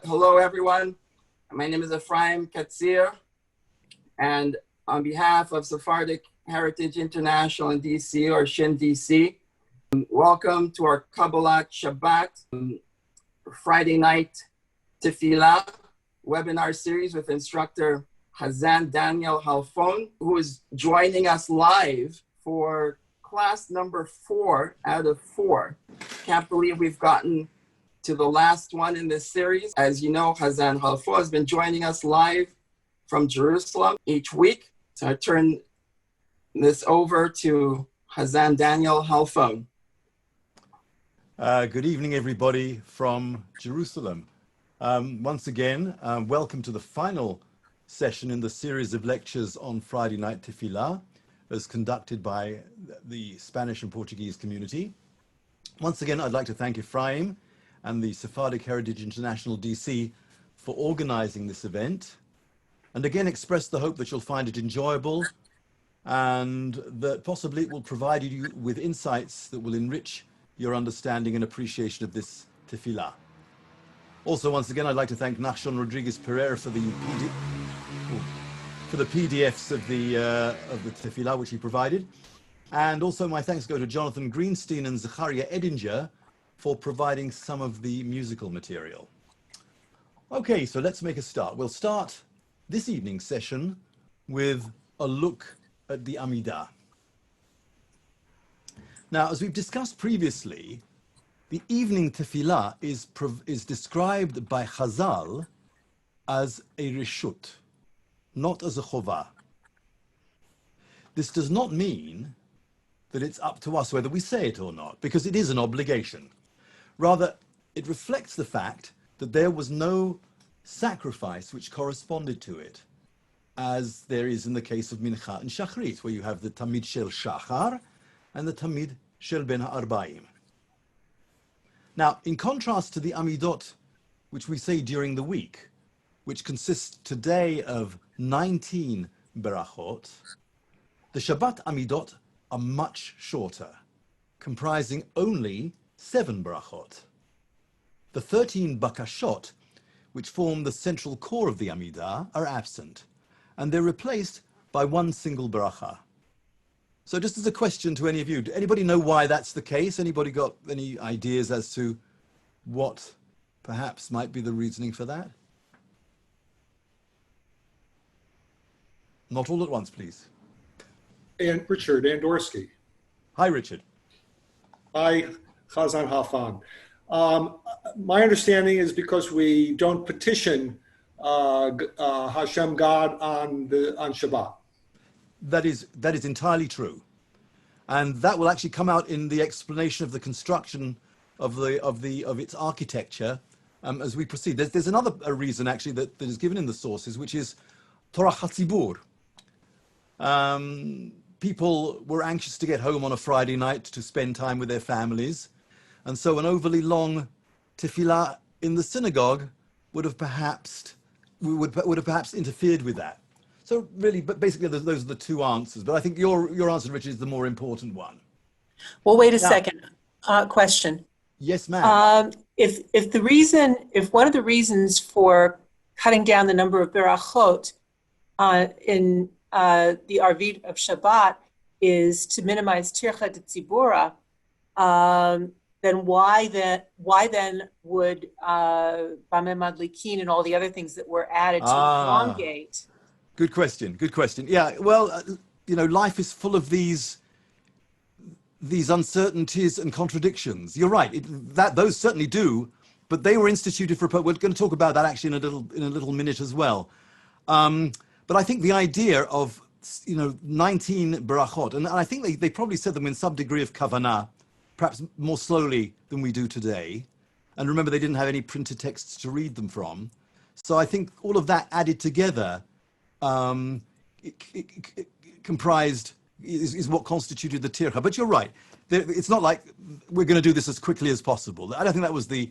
Hello, everyone. My name is Ephraim Katzir, and on behalf of Sephardic Heritage International in DC, or SHIN DC, welcome to our Kabbalat Shabbat Friday night Tefillah webinar series with instructor Hazzan Daniel Halfon, who is joining us live for class number 4 out of 4. Can't believe we've gotten to the last one in this series. As you know, Hazzan Halfon has been joining us live from Jerusalem each week. So I turn this over to Hazzan Daniel Halfon. Good evening, everybody from Jerusalem. Once again, welcome to the final session in the series of lectures on Friday night Tefillah, as conducted by the Spanish and Portuguese community. Once again, I'd like to thank Ephraim and the Sephardic Heritage International DC for organizing this event, and again express the hope that you'll find it enjoyable and that possibly it will provide you with insights that will enrich your understanding and appreciation of this tefillah. Also, once again, I'd like to thank Nachshon Rodriguez Pereira for the PDFs of the tefillah which he provided, and also my thanks go to Jonathan Greenstein and Zachariah Edinger for providing some of the musical material. Okay, so let's make a start. We'll start this evening's session with a look at the Amidah. Now, as we've discussed previously, the evening tefillah is described by Chazal as a reshut, not as a chovah. This does not mean that it's up to us whether we say it or not, because it is an obligation. Rather, it reflects the fact that there was no sacrifice which corresponded to it, as there is in the case of Mincha and Shachrit, where you have the Tamid Shel Shachar and the Tamid Shel Ben Ha'arbaim. Now, in contrast to the Amidot, which we say during the week, which consists today of 19 Berachot, the Shabbat Amidot are much shorter, comprising only 7 Berachot. The 13 Bakashot, which form the central core of the Amidah, are absent, and they're replaced by one single Beracha. So just as a question to any of you, do anybody know why that's the case? Anybody got any ideas as to what perhaps might be the reasoning for that? Not all at once, please. And Richard Andorsky. Hi, Richard. Hi, Hazzan Halfon. My understanding is because we don't petition Hashem God on Shabbat. That is entirely true, and that will actually come out in the explanation of the construction of its architecture as we proceed. There's another reason actually that is given in the sources, which is Torah Hatzibur. People were anxious to get home on a Friday night to spend time with their families, and so an overly long tefillah in the synagogue would have perhaps interfered with that. So really, but basically, those are the two answers. But I think your answer, Richard, is the more important one. Well, wait a second. Question. Yes, ma'am. If one of the reasons for cutting down the number of berachot in the Arvit of Shabbat is to minimize tircha d'tzibura, then why then would Bameh Madlikin and all the other things that were added to elongate? Good question. Yeah, well, life is full of these uncertainties and contradictions. You're right. Those certainly do, but they were instituted for. We're going to talk about that actually in a little minute as well. But I think the idea of 19 berachot, and I think they probably said them in some degree of kavanah, perhaps more slowly than we do today. And remember, they didn't have any printed texts to read them from. So I think all of that added together comprised is what constituted the tircha. But you're right. It's not like we're going to do this as quickly as possible. I don't think that was the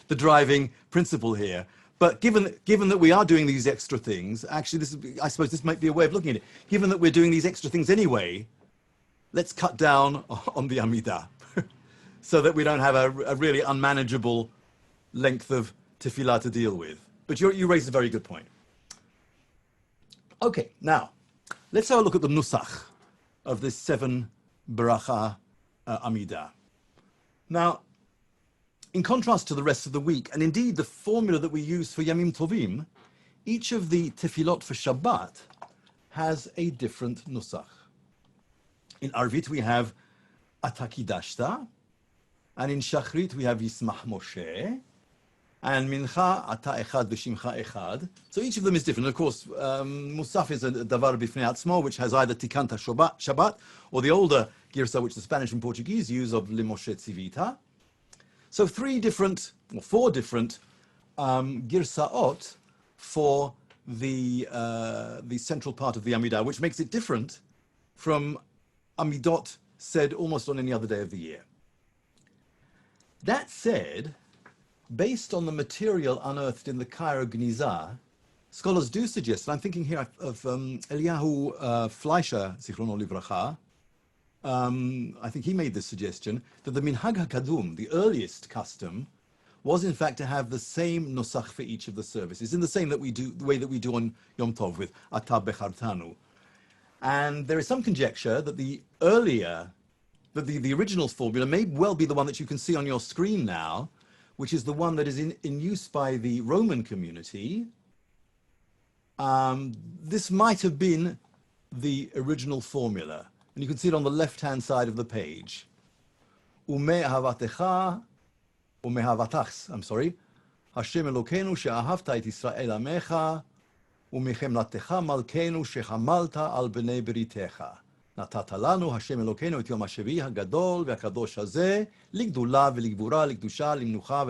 driving principle here. But given that we are doing these extra things, actually, I suppose this might be a way of looking at it. Given that we're doing these extra things anyway, let's cut down on the Amidah so that we don't have a really unmanageable length of tefillah to deal with. But you raised a very good point. Okay, now, let's have a look at the nusach of this 7 bracha Amidah. Now, in contrast to the rest of the week, and indeed the formula that we use for Yamim Tovim, each of the tefillot for Shabbat has a different nusach. In Arvit we have Atakidashta, and in Shachrit we have Yismach Moshe, and Mincha Ata Echad V'Shimcha Echad. So each of them is different. Of course, Musaf is a davar b'fnei atzmo, which has either Tikanta Shabbat, or the older girsa, which the Spanish and Portuguese use, of Limoshe Tzivita. So 4 different girsaot for the central part of the Amidah, which makes it different from Amidot said almost on any other day of the year. That said, based on the material unearthed in the Cairo Gnizah, scholars do suggest, and I'm thinking here of Eliyahu Fleischer, Zichrono Livracha, I think he made this suggestion, that the Minhag HaKadum, the earliest custom, was in fact to have the same nusach for each of the services, in the way that we do on Yom Tov with Ata Bechartanu. And there is some conjecture that the original formula may well be the one that you can see on your screen now, which is the one that is in use by the Roman community. This might have been the original formula. And you can see it on the left-hand side of the page. Ume'ahavatecha, ume'ahavatachs, Hashem Elokeinu she'ahavta et Yisrael amecha, umechemlatecha malkeinu shechamalta al b'nei beritecha. Natata lanu Hashem Elokeinu et yom ha-shevi hagadol ve'akadosh hazeh, ligdula ve'ligvura, ligdusha, limnucha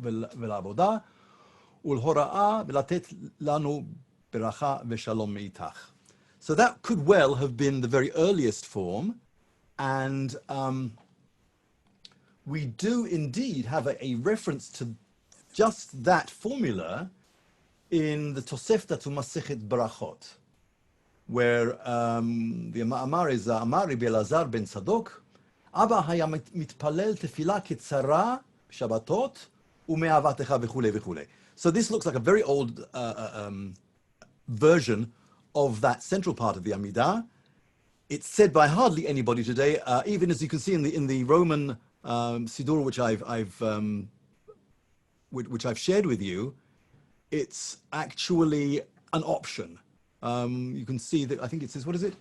ve'la'avoda, ulhora'a ve'latet lanu beracha ve'shalom me'itach. So that could well have been the very earliest form, and we do indeed have a reference to just that formula in the Tosefta to Masechet Brachot, where the Amar is Amari Belazar ben Sadok, Abba haya mitpalel tefila ketzara Shabbatot ume'avatecha v'chule v'chule. So this looks like a very old version of that central part of the Amidah. It's said by hardly anybody today, even as you can see in the Roman Siddur, which I've shared with you. It's actually an option. You can see that, I think it says, what is it?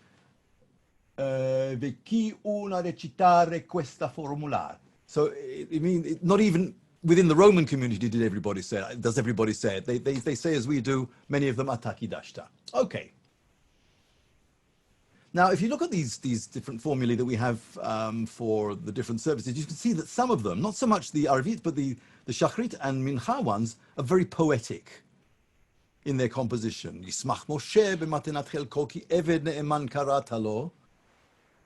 Chi una recitare questa formular. So it means not even within the Roman community does everybody say it. They say as we do, many of them atakidashta. Okay. Now, if you look at these different formulae that we have for the different services, you can see that some of them, not so much the Arvit, but the Shachrit and Mincha ones, are very poetic in their composition. Yismach Moshe b'matenat chelko ki eved ne'eman karata lo,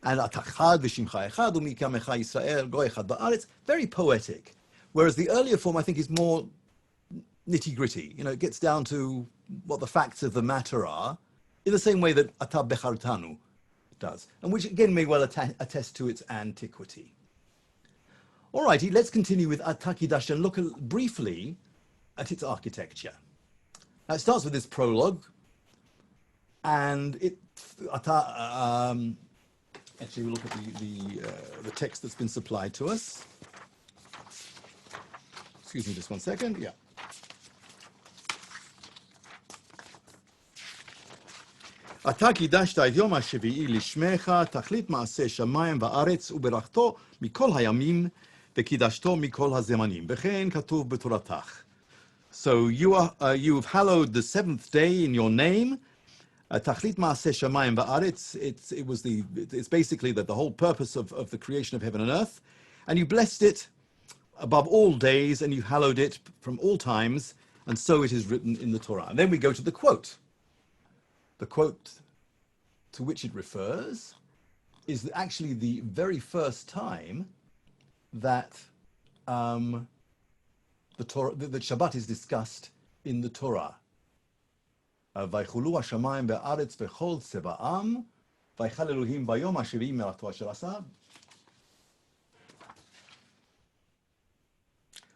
and atachad v'shimcha echad u'mikamecha Yisrael go echad ba'aretz. Very poetic. Whereas the earlier form, I think, is more nitty-gritty. You know, it gets down to what the facts of the matter are, in the same way that Ata Bechartanu does, and which again may well attest to its antiquity. All righty, let's continue with Atakidash and look briefly at its architecture. Now it starts with this prologue, and actually we'll look at the text that's been supplied to us. Excuse me just one second, yeah. אתה קידשת את יום השביעי לשמך, תכלית מעשה שמיים וארץ, וברכתו מכל הימים, וקידשתו מכל הזמנים. וכן כתוב בתורתך. So you've hallowed the seventh day in your name. תכלית מעשה שמיים וארץ, it's basically that the whole purpose of the creation of heaven and earth. And you blessed it above all days, and you hallowed it from all times, and so it is written in the Torah. And then we go to the quote. The quote to which it refers is actually the very first time that the Torah, that Shabbat is discussed in the Torah. Vaychulu hashamayim be'aretz v'chol tzeba'am vaychal Elohim bayom hashvi'i melato asher asa.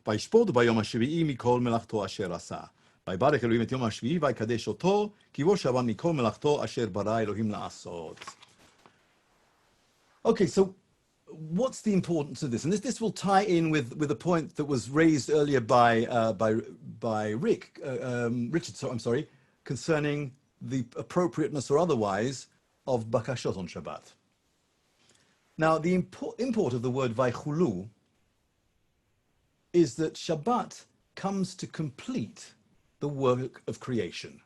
וישפוט ביום השביעי מכל מלאכתו אשר עשה. ויברך אלוהים את יום השביעי ויקדש אותו, כי בו שבה מכל מלאכתו אשר ברא אלוהים לעשות. Okay, so what's the importance of this? And this will tie in with a point that was raised earlier by Richard, concerning the appropriateness or otherwise of bakashot on Shabbat. Now, the import of the word vaychulu is that Shabbat comes to complete the work of creation.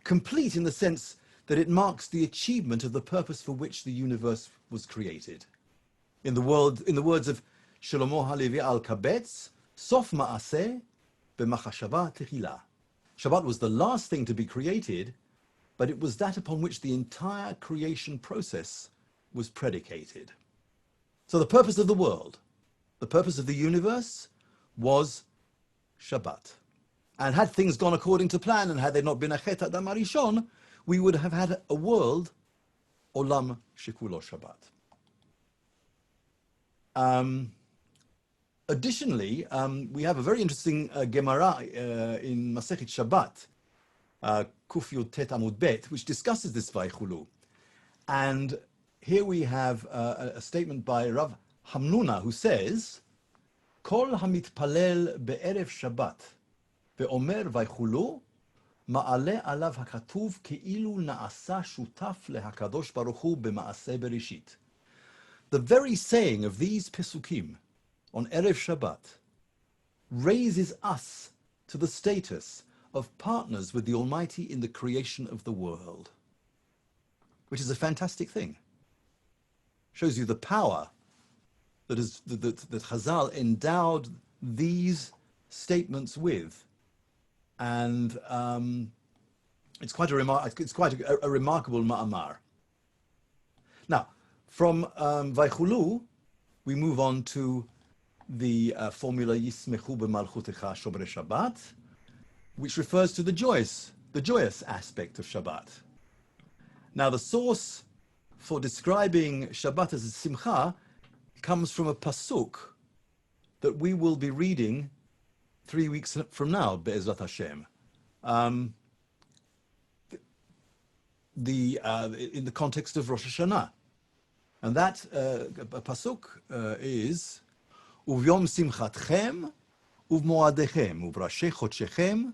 Complete in the sense that it marks the achievement of the purpose for which the universe was created. In the words of Shlomo Halevi al Kabetz, Sof ma'aseh b'machashava tehila. Shabbat was the last thing to be created, but it was that upon which the entire creation process was predicated. So the purpose of the world, the purpose of the universe was Shabbat. And had things gone according to plan, and had there not been a Chet Adam Harishon, we would have had a world, Olam Shekulo Shabbat. Additionally, we have a very interesting Gemara in Masechet Shabbat, Kuf Yud Tet Amud Bet, which discusses this Vaychulu. And here we have a statement by Rav Hamnuna, who says, Kol hamitpalel be'erev Shabbat ve'omer Vaychulu ma'ale alav hakatuv ke'ilu na'asa shutaf lehakadosh baruch hu b'ma'aseh bereshit. The very saying of these Pesukim on Erev Shabbat raises us to the status of partners with the Almighty in the creation of the world, which is a fantastic thing. Shows you the power that Chazal endowed these statements with, and it's quite a remarkable ma'amar. Now, from Vaychulu, we move on to the formula Yismechu b'malchutecha shomer Shabbat, which refers to the joyous aspect of Shabbat. Now, the source for describing Shabbat as a simcha comes from a pasuk that we will be reading 3 weeks from now, Be'ezrat Hashem. In the context of Rosh Hashanah. And that pasuk is Uvyom simchatchem uvmoadechem uvrashei chodshechem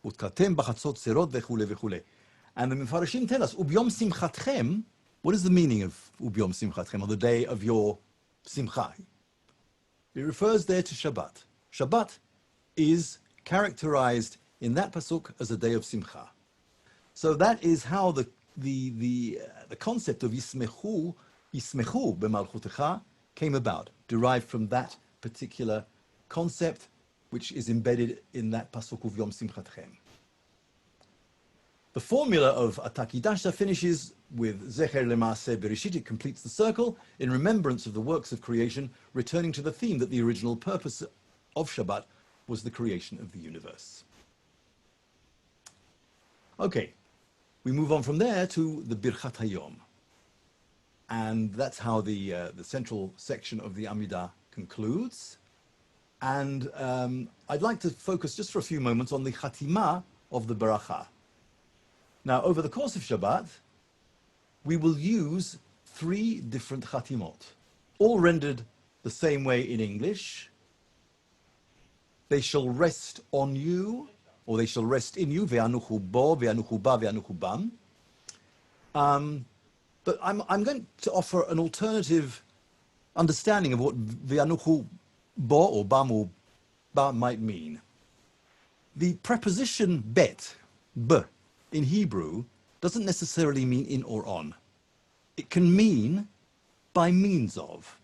utkatem bachatzot serot vechule vechule. And the Mefarashim tell us Uvyom simchatchem. What is the meaning of Uvyom simchatchem, on the day of your simcha? It refers there to Shabbat. Shabbat is characterized in that pasuk as a day of simcha. So that is how the concept of Yismechu b'malchutecha came about, derived from that particular concept, which is embedded in that pasuk of Yom Simchatchem. The formula of Atakidasha finishes with Zecher Lemaaseh Bereshit. It completes the circle in remembrance of the works of creation, returning to the theme that the original purpose of Shabbat was the creation of the universe. Okay, we move on from there to the Birchat Hayom. And that's how the central section of the Amidah concludes. And I'd like to focus just for a few moments on the Chatimah of the Baracha. Now, over the course of Shabbat, we will use 3 different Chatimot, all rendered the same way in English. They shall rest on you, or they shall rest in you, ve'anuchu bo, ve'anuchu ba, ve'anuchu bam. But I'm going to offer an alternative understanding of what ve'anuchu bo or bam or ba might mean. The preposition bet, b, in Hebrew, doesn't necessarily mean in or on. It can mean by means of.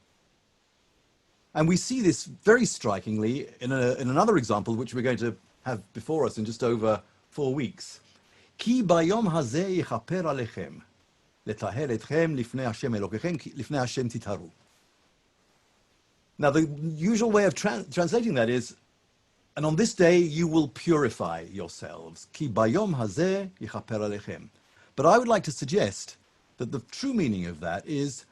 And we see this very strikingly in another example, which we're going to have before us in just over 4 weeks. Ki bayom hazeh yichaper alechem, letaher etchem lifnei Hashem Elokechem, lifnei Hashem titaru. Now, the usual way of translating that is, and on this day you will purify yourselves. Ki bayom hazeh yichaper alechem. But I would like to suggest that the true meaning of that is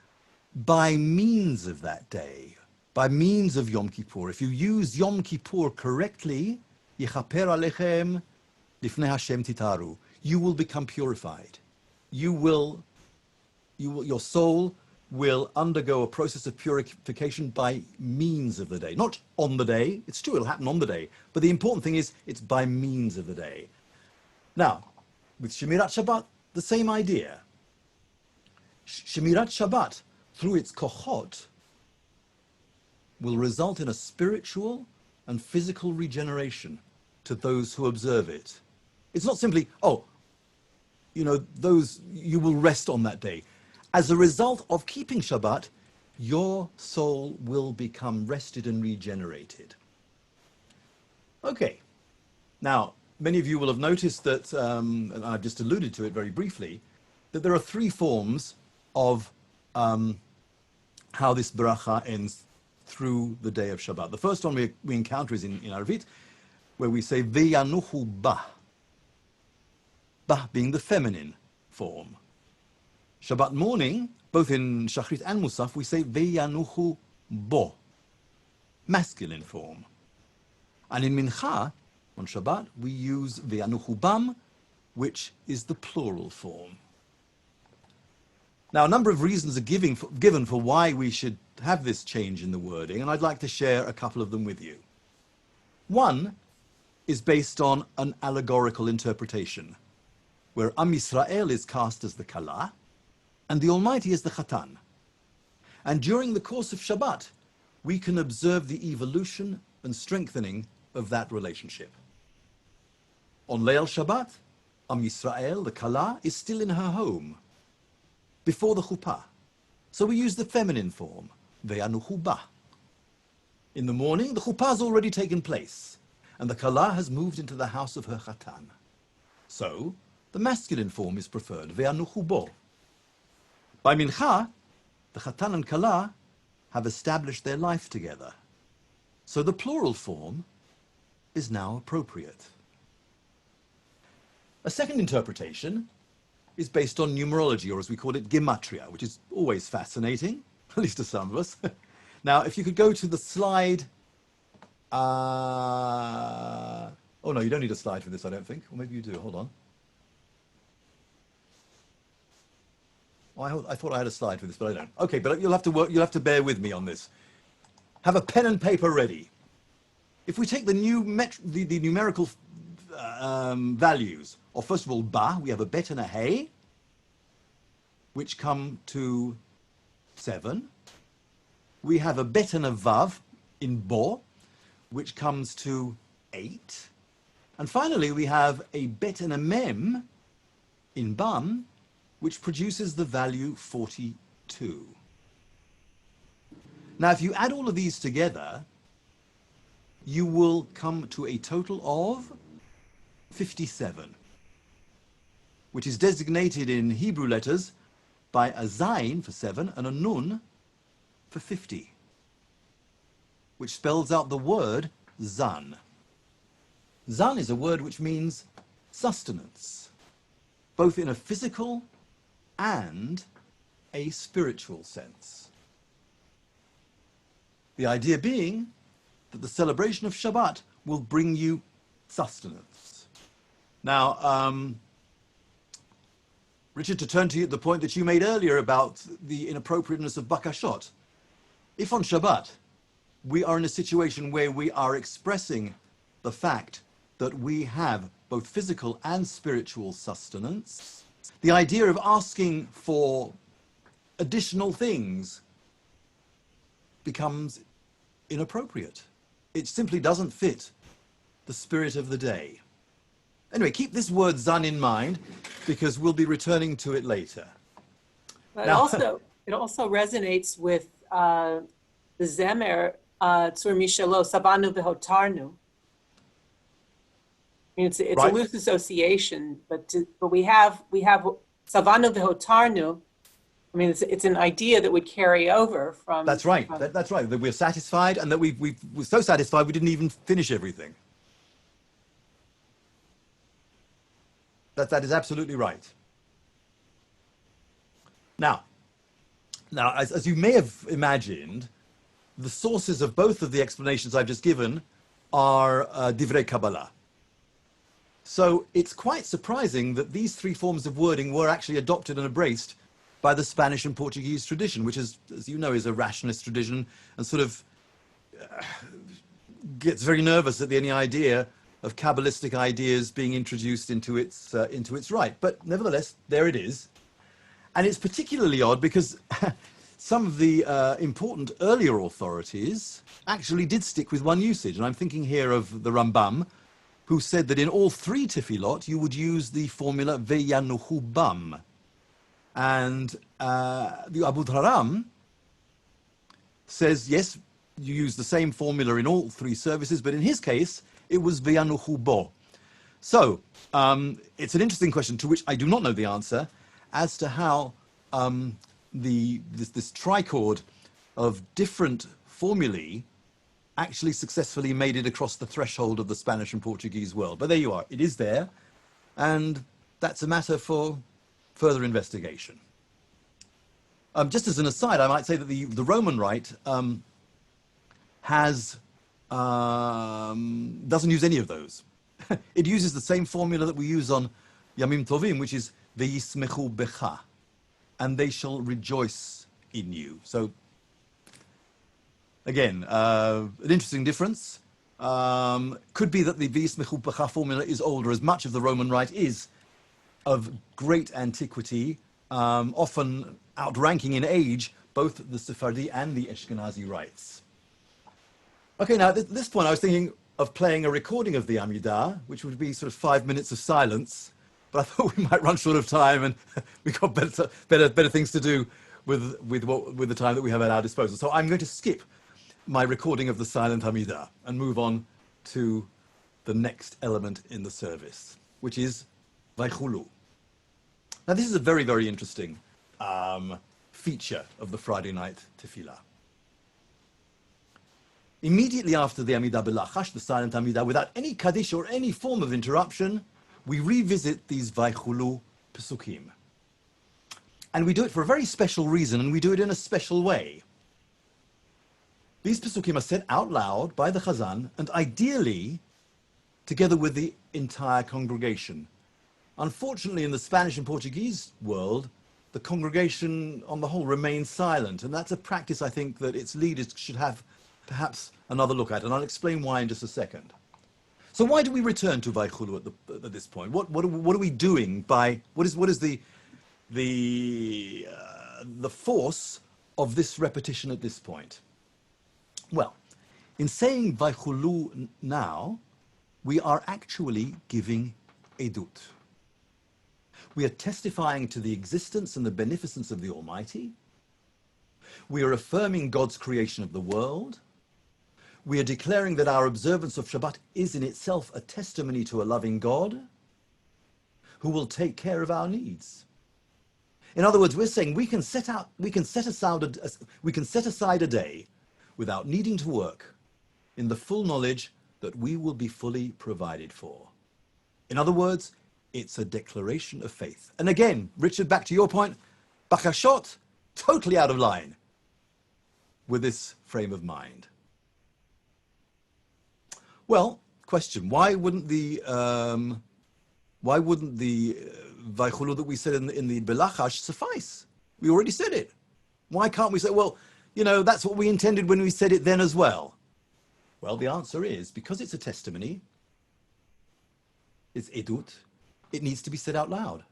by means of that day, by means of Yom Kippur. If you use Yom Kippur correctly, Yechaper alechem lifnei Hashem titaru, you will become purified. Your soul will undergo a process of purification by means of the day. Not on the day. It's true, it'll happen on the day. But the important thing is, it's by means of the day. Now, with Shemirat Shabbat, the same idea. Shemirat Shabbat, through its kochot, will result in a spiritual and physical regeneration to those who observe it. It's not simply, you will rest on that day. As a result of keeping Shabbat, your soul will become rested and regenerated. Okay. Now, many of you will have noticed that, and I've just alluded to it very briefly, that there are three forms of how this bracha ends through the day of Shabbat. The first one we encounter is in Arvit, where we say Ve'yanuchu bah. Bah being the feminine form. Shabbat morning, both in Shachrit and Musaf, we say Ve'yanuchu bo, masculine form. And in Mincha, on Shabbat, we use Ve'yanuchu bam, which is the plural form. Now, a number of reasons are given for why we should have this change in the wording, and I'd like to share a couple of them with you. One is based on an allegorical interpretation, where Am Yisrael is cast as the Kala, and the Almighty is the Chatan. And during the course of Shabbat, we can observe the evolution and strengthening of that relationship. On Leil Shabbat, Am Yisrael, the Kala, is still in her home, before the chuppah. So we use the feminine form, Ve'yanuchu bah. In the morning, the chuppah has already taken place, and the Kala has moved into the house of her Chatan. So, the masculine form is preferred, Ve'yanuchu bo. By Mincha, the Chatan and Kala have established their life together. So the plural form is now appropriate. A second interpretation is based on numerology, or as we call it, gematria, which is always fascinating, at least to some of us. Now, if you could go to the slide. Oh no, you don't need a slide for this, I don't think. Or maybe you do, hold on. Oh, I thought I had a slide for this, but I don't. Okay, but you'll have to bear with me on this. Have a pen and paper ready. If we take the numerical values, or first of all, ba, we have a bet and a hey, which come to 7. We have a bet and a vav in bo, which comes to 8. And finally, we have a bet and a mem in bam, which produces the value 42. Now, if you add all of these together, you will come to a total of 57, which is designated in Hebrew letters by a zayin for 7 and a nun for 50, which spells out the word zan. Zan is a word which means sustenance, both in a physical and a spiritual sense. The idea being that the celebration of Shabbat will bring you sustenance. Now, Richard, to turn to you, the point that you made earlier about the inappropriateness of bakashot. If on Shabbat we are in a situation where we are expressing the fact that we have both physical and spiritual sustenance, the idea of asking for additional things becomes inappropriate. It simply doesn't fit the spirit of the day. Anyway, keep this word zan in mind, because we'll be returning to it later. But now, it also resonates with the Zemer Tzur Mishalo, Sabanu V'Hotarnu. I mean, it's right. A loose association, but we have Savanu V'Hotarnu. I mean, it's an idea that would carry over from. That's right. That's right. That we're satisfied, and that we're so satisfied we didn't even finish everything. That is absolutely right. Now, as you may have imagined, the sources of both of the explanations I've just given are Divrei Kabbalah. So it's quite surprising that these three forms of wording were actually adopted and embraced by the Spanish and Portuguese tradition, which is, as you know, is a rationalist tradition and sort of gets very nervous at any idea of Kabbalistic ideas being introduced into its right. But nevertheless, there it is. And it's particularly odd because some of the important earlier authorities actually did stick with one usage. And I'm thinking here of the Rambam, who said that in all three tefillot, you would use the formula Veyanuhu Bam. And the Abu Dharam says, yes, you use the same formula in all three services, but in his case, it was Veyanuhu Bo. So it's an interesting question to which I do not know the answer as to how this trichord of different formulae actually successfully made it across the threshold of the Spanish and Portuguese world. But there you are. It is there. And that's a matter for further investigation. Just as an aside, I might say that the Roman Rite doesn't use any of those. It uses the same formula that we use on Yamim Tovim, which is Ve'yismechu becha, and they shall rejoice in you. So again, an interesting difference. Could be that the Ve'yismechu becha formula is older, as much of the Roman Rite is of great antiquity, often outranking in age both the Sephardi and the Ashkenazi rites. Okay, now at this point I was thinking of playing a recording of the Amidah, which would be sort of 5 minutes of silence, but I thought we might run short of time and we've got better things to do with the time that we have at our disposal. So I'm going to skip my recording of the silent Amidah and move on to the next element in the service, which is Vaychulu. Now this is a very, very interesting feature of the Friday night tefillah. Immediately after the Amidah B'Lachash, the silent Amidah, without any Kaddish or any form of interruption, we revisit these Vaychulu Pesukim. And we do it for a very special reason, and we do it in a special way. These Pesukim are said out loud by the Hazzan, and ideally together with the entire congregation. Unfortunately, in the Spanish and Portuguese world, the congregation on the whole remains silent, and that's a practice I think that its leaders should have perhaps another look at, and I'll explain why in just a second. So why do we return to Vaychulu at this point? What are we doing by, what is the force of this repetition at this point? Well, in saying Vaychulu now, we are actually giving edut. We are testifying to the existence and the beneficence of the Almighty. We are affirming God's creation of the world. We are declaring that our observance of Shabbat is in itself a testimony to a loving God who will take care of our needs. In other words, we're saying we can set aside a day without needing to work in the full knowledge that we will be fully provided for. In other words, it's a declaration of faith. And again, Richard, back to your point, Bakashot, totally out of line with this frame of mind. Well, question: why wouldn't the Vaychulu that we said in the Belachash suffice? We already said it. Why can't we say, well, you know, that's what we intended when we said it then as well? Well, the answer is because it's a testimony. It's edut. It needs to be said out loud,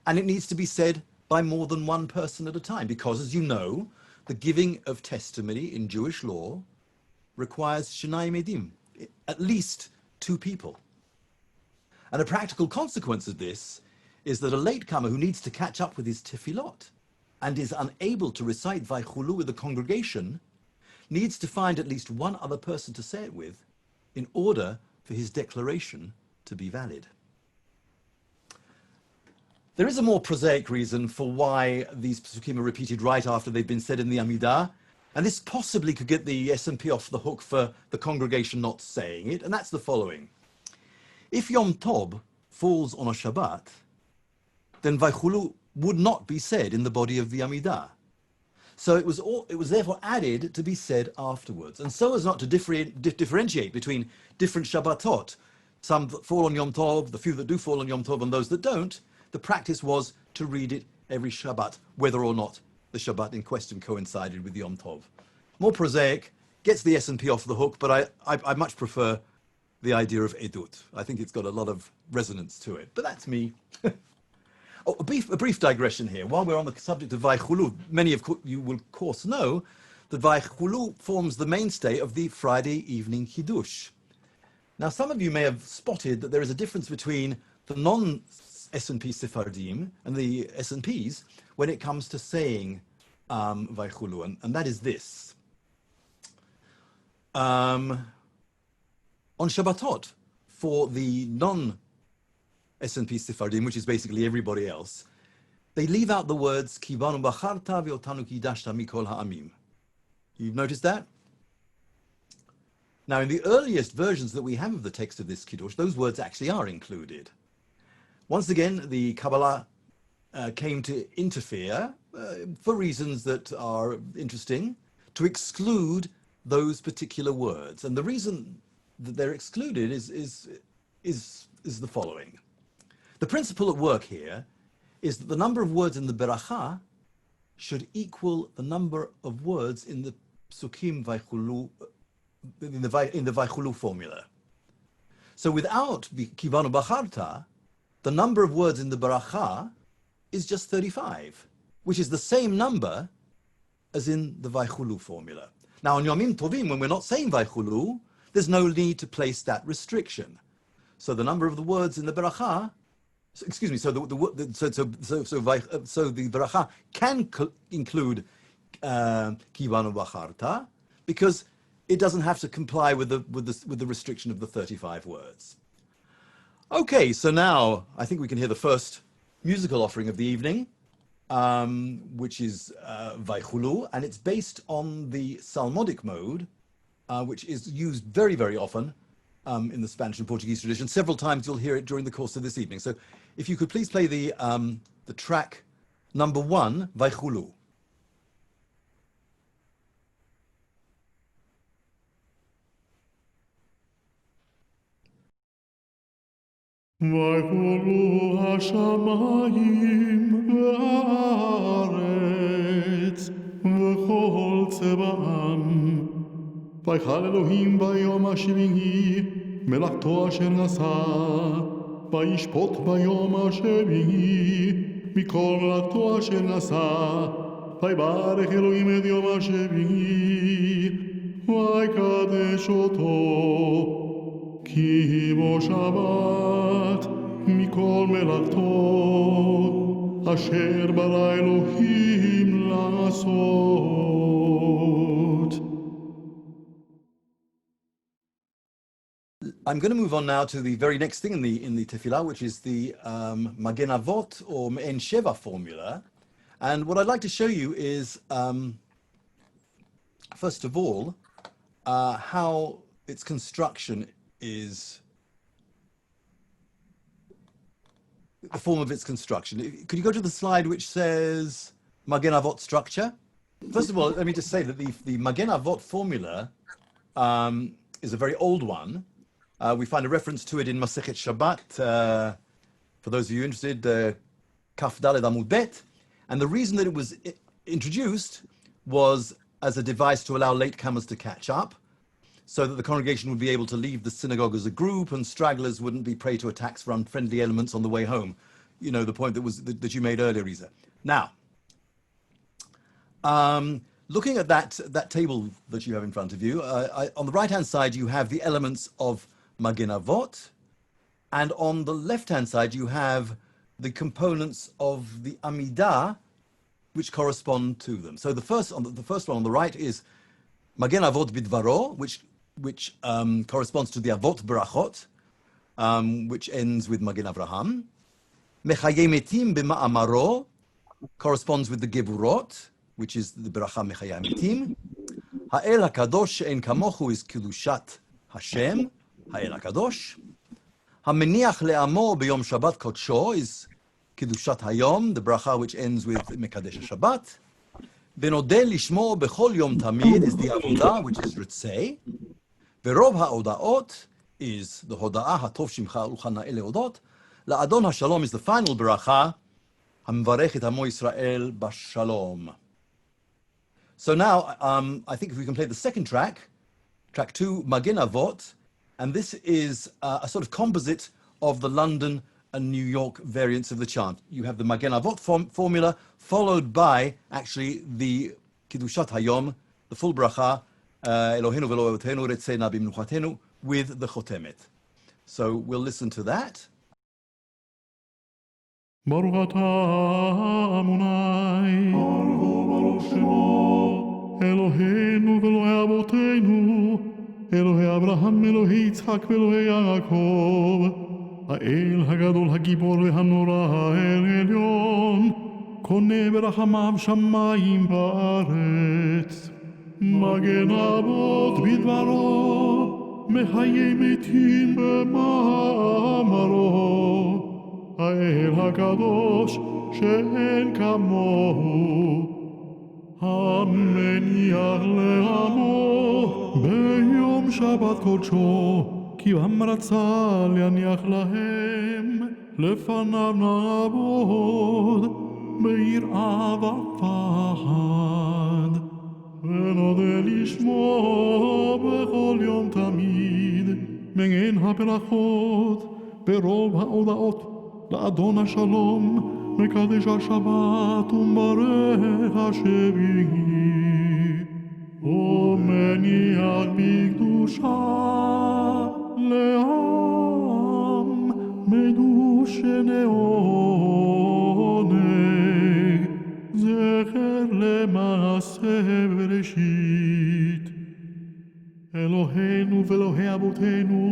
and it needs to be said by more than one person at a time. Because, as you know, the giving of testimony in Jewish law requires shnai medim, at least two people. And a practical consequence of this is that a latecomer who needs to catch up with his tefillot and is unable to recite Vaychulu with the congregation needs to find at least one other person to say it with in order for his declaration to be valid. There is a more prosaic reason for why these Pesukim are repeated right after they've been said in the Amidah, and this possibly could get the S&P off the hook for the congregation not saying it, and that's the following. If Yom Tov falls on a Shabbat, then Vaychulu would not be said in the body of the Amidah. So it was therefore added to be said afterwards. And so as not to differentiate between different Shabbatot, some that fall on Yom Tov, the few that do fall on Yom Tov and those that don't, the practice was to read it every Shabbat, whether or not the Shabbat in question coincided with Yom Tov. More prosaic, gets the S&P off the hook, but I much prefer the idea of Edut. I think it's got a lot of resonance to it, but that's me. Oh, a brief digression here. While we're on the subject of Vaychulu, many of you will, of course, know that Vaychulu forms the mainstay of the Friday evening Kiddush. Now, some of you may have spotted that there is a difference between the non-S&P Sephardim and the S&Ps when it comes to saying Vaychulu, and that is this. On Shabbatot, for the non-S&P Sephardim, which is basically everybody else, they leave out the words Kivanu bacharta ve'otanu kidashta mikol ha'amim. You've noticed that? Now, in the earliest versions that we have of the text of this Kiddush, those words actually are included. Once again, the Kabbalah came to interfere, for reasons that are interesting, to exclude those particular words. And the reason that they're excluded is the following. The principle at work here is that the number of words in the Beracha should equal the number of words in the Psukim Vaychulu, in the Vaychulu formula. So without Kivanu Bacharta, the number of words in the Beracha is just 35, which is the same number as in the Vaychulu formula. Now, on Yomim Tovim, when we're not saying Vaychulu, there's no need to place that restriction. So the number of the words in the Beracha, so the Beracha can include Kivanu Bacharta, because it doesn't have to comply with the restriction of the 35 words. Okay, so now I think we can hear the first musical offering of the evening, which is Vaychulu, and it's based on the Psalmodic mode, which is used very, very often in the Spanish and Portuguese tradition. Several times you'll hear it during the course of this evening. So if you could please play the track number 1, Vaychulu. ויחולו השמיים והארץ וכל צבאם. ויחל אלוהים ביום השביעי מלאכתו אשר עשה. וישפוט ביום השביעי מכל מלאכתו אשר עשה. ויברך אלוהים את יום השביעי ויקדש אותו. כי בו שבת מכל מלאכתו אשר ברא אלוהים לעשות. I'm going to move on now to the very next thing in the tefillah, which is the Magen Avot or Me'en Sheva formula. And what I'd like to show you is, first of all, how its construction is, the form of its construction. Could you go to the slide which says Magen Avot structure? First of all, let me just say that the Magen Avot formula is a very old one. We find a reference to it in Masechet Shabbat. For those of you interested, Kaf Daled Amud Bet. And the reason that it was introduced was as a device to allow latecomers to catch up, so that the congregation would be able to leave the synagogue as a group and stragglers wouldn't be prey to attacks from unfriendly elements on the way home. You know, the point that you made earlier, Risa. Now, looking at that table that you have in front of you, on the right-hand side, you have the elements of Magen Avot, and on the left-hand side, you have the components of the Amidah, which correspond to them. So the first one on the right is Magen Avot Bidvaro, which corresponds to the Avot Berachot, which ends with Magen Avraham. Mechaye Metim B'Ma'amaro corresponds with the Geburot, which is the Beracha Mechaye Metim. Ha'el HaKadosh She'en Kamochu is Kedushat Hashem, Ha'el HaKadosh. Ha'meniach Le'amo B'Yom Shabbat Kodsho is Kedushat Hayom, the Bracha which ends with Mekadesh HaShabbat. ונודה לשמו בכל יום תמיד is the עבודה, which is רצה, ורוב ההודעות is the הודעה הטוב שמך ארוך נאה להודות, לאדון השלום is the final ברכה, המברך את עמו ישראל בשלום. So now, I think if we can play the second track, track 2, Magen Avot, and this is a sort of composite of the London and New York variants of the chant. You have the Magen Avot formula, followed by, actually, the Kiddushat Hayom, the full bracha, Eloheinu v'lo Eloheinu retzena b'mnuchatenu, with the Chotemet. So we'll listen to that. ברוך אתה אדוני, ברוך שמו, אלוהינו ואלוהי אבותינו, אלוהי אברהם, אלוהי יצחק ואלוהי יעקב, האל הגדול הגיבור והנורא, האל עליון, קונה ברחמיו שמיים וארץ. מגן אבות בדברו, מחיי מתים במאמרו. האל הקדוש שאין כמוהו, המניח לעמו ביום שבת קודשו, כי עם רצה להניח להם, לפניו נעבוד ביראה ופחד. ונודה לשמו בכל יום תמיד, מגן הברכות ברוב ההודעות, לאדון השלום, מקדש השבת ומברך השביעי, ומניח בקדושה לעם מדושני עונג, זכר למעשה בראשית. אלוהינו ואלוהי אבותינו,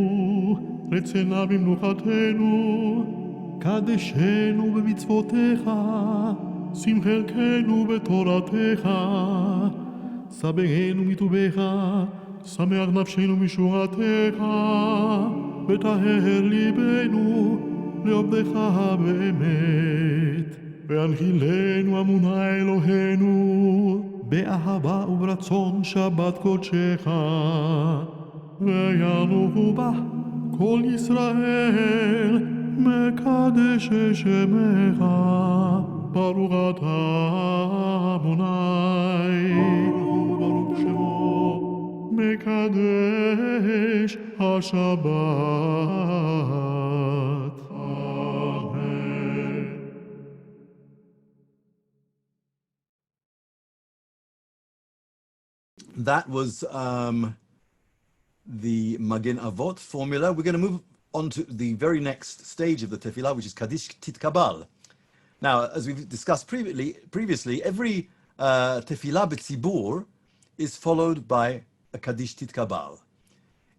רצנה במנוחתנו, קדשנו במצוותיך, שים חלקנו בתורתך, שבענו מטובך, שמח נפשנו משורתך, וטהר ליבנו לעובדך באמת. והנחילנו אמונה אלוהינו, באהבה וברצון שבת קודשך, וינוחו בה כל ישראל, מקדש שמך, ברוך אתה אדוני, ברוך שמו, מקדש השבת. אמן. That was the Magen Avot formula. We're going to move on to the very next stage of the tefillah, which is Kaddish Titkabal. Now, as we've discussed previously, every tefillah b'tzibur is followed by a Kaddish Titkabal.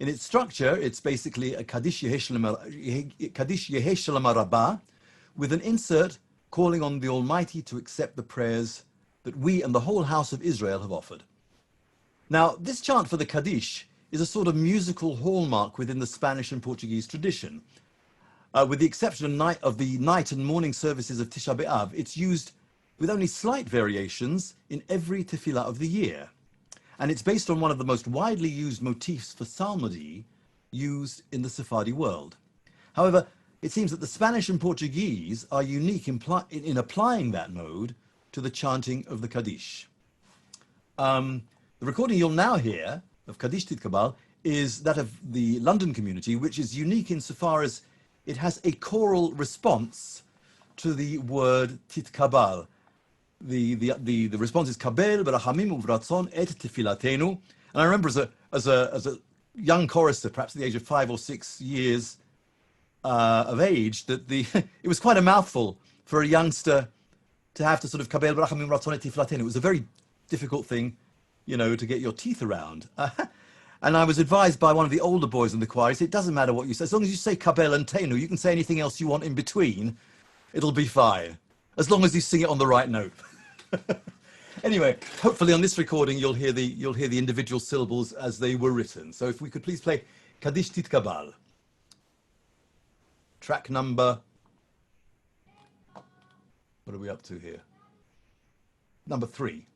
In its structure, it's basically a Kaddish Yehei Shalom Rabbah with an insert calling on the Almighty to accept the prayers that we and the whole house of Israel have offered. Now, this chant for the Kaddish is a sort of musical hallmark within the Spanish and Portuguese tradition. With the exception of the night and morning services of Tisha B'Av, it's used with only slight variations in every tefillah of the year. And it's based on one of the most widely used motifs for psalmody used in the Sephardi world. However, it seems that the Spanish and Portuguese are unique in applying that mode to the chanting of the Kaddish. The recording you'll now hear of Kaddish Titkabal is that of the London community, which is unique insofar as it has a choral response to the word Titkabal. The response is Kabel berachamim uvratzon et tefilatenu. And I remember as a young chorister, perhaps at the age of 5 or 6 years of age, that it was quite a mouthful for a youngster to have to sort of Kabel berachamim uvratzon et tefilatenu. It was a very difficult thing, to get your teeth around. And I was advised by one of the older boys in the choir, he said, it doesn't matter what you say, as long as you say Kabel and Tenu, you can say anything else you want in between, it'll be fine, as long as you sing it on the right note. Anyway, hopefully on this recording you'll hear the individual syllables as they were written. So if we could please play Kaddish Titkabal. Track number, what are we up to here? Number 3.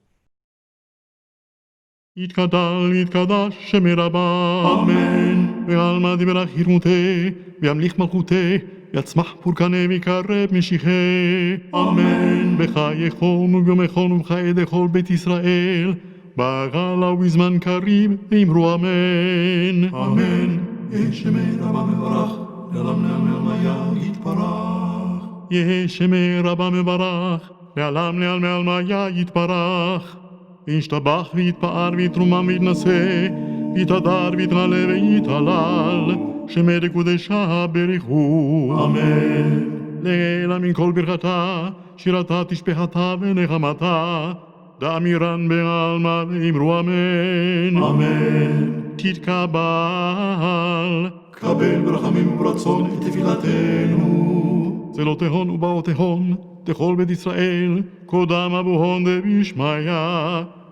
יתגדל ויתקדש שם רבה. אמן. ועלמא דברך ירמותה, וימליך מלכותה, יצמח פורקנה ויקרב משיחה. אמן. בחייכון וביומכון ובחיי כל בית ישראל, בגלה ובזמן קריב, ואמרו אמן. אמן. יהי שמי רבה מברך, לעולם לעלמיה יתברך. יהי שמי רבה מברך, לעולם לעלמיה יתברך. וישתבח ויתפאר ויתרומם ויתנשא, ויתהדר ויתעלה ויתהלל, שמי דקודשה בריחו. אמן. לעילה מן כל ברכתה, שירתה תשבחתה ונחמתה, דאמירן בעלמא ואמרו אמן. אמן. תתקבל, קבל ברחמים וברצון את תפילתנו. צלותיהון ובאותיהון, תכל בית ישראל, קודם אבוהון דבישמיא,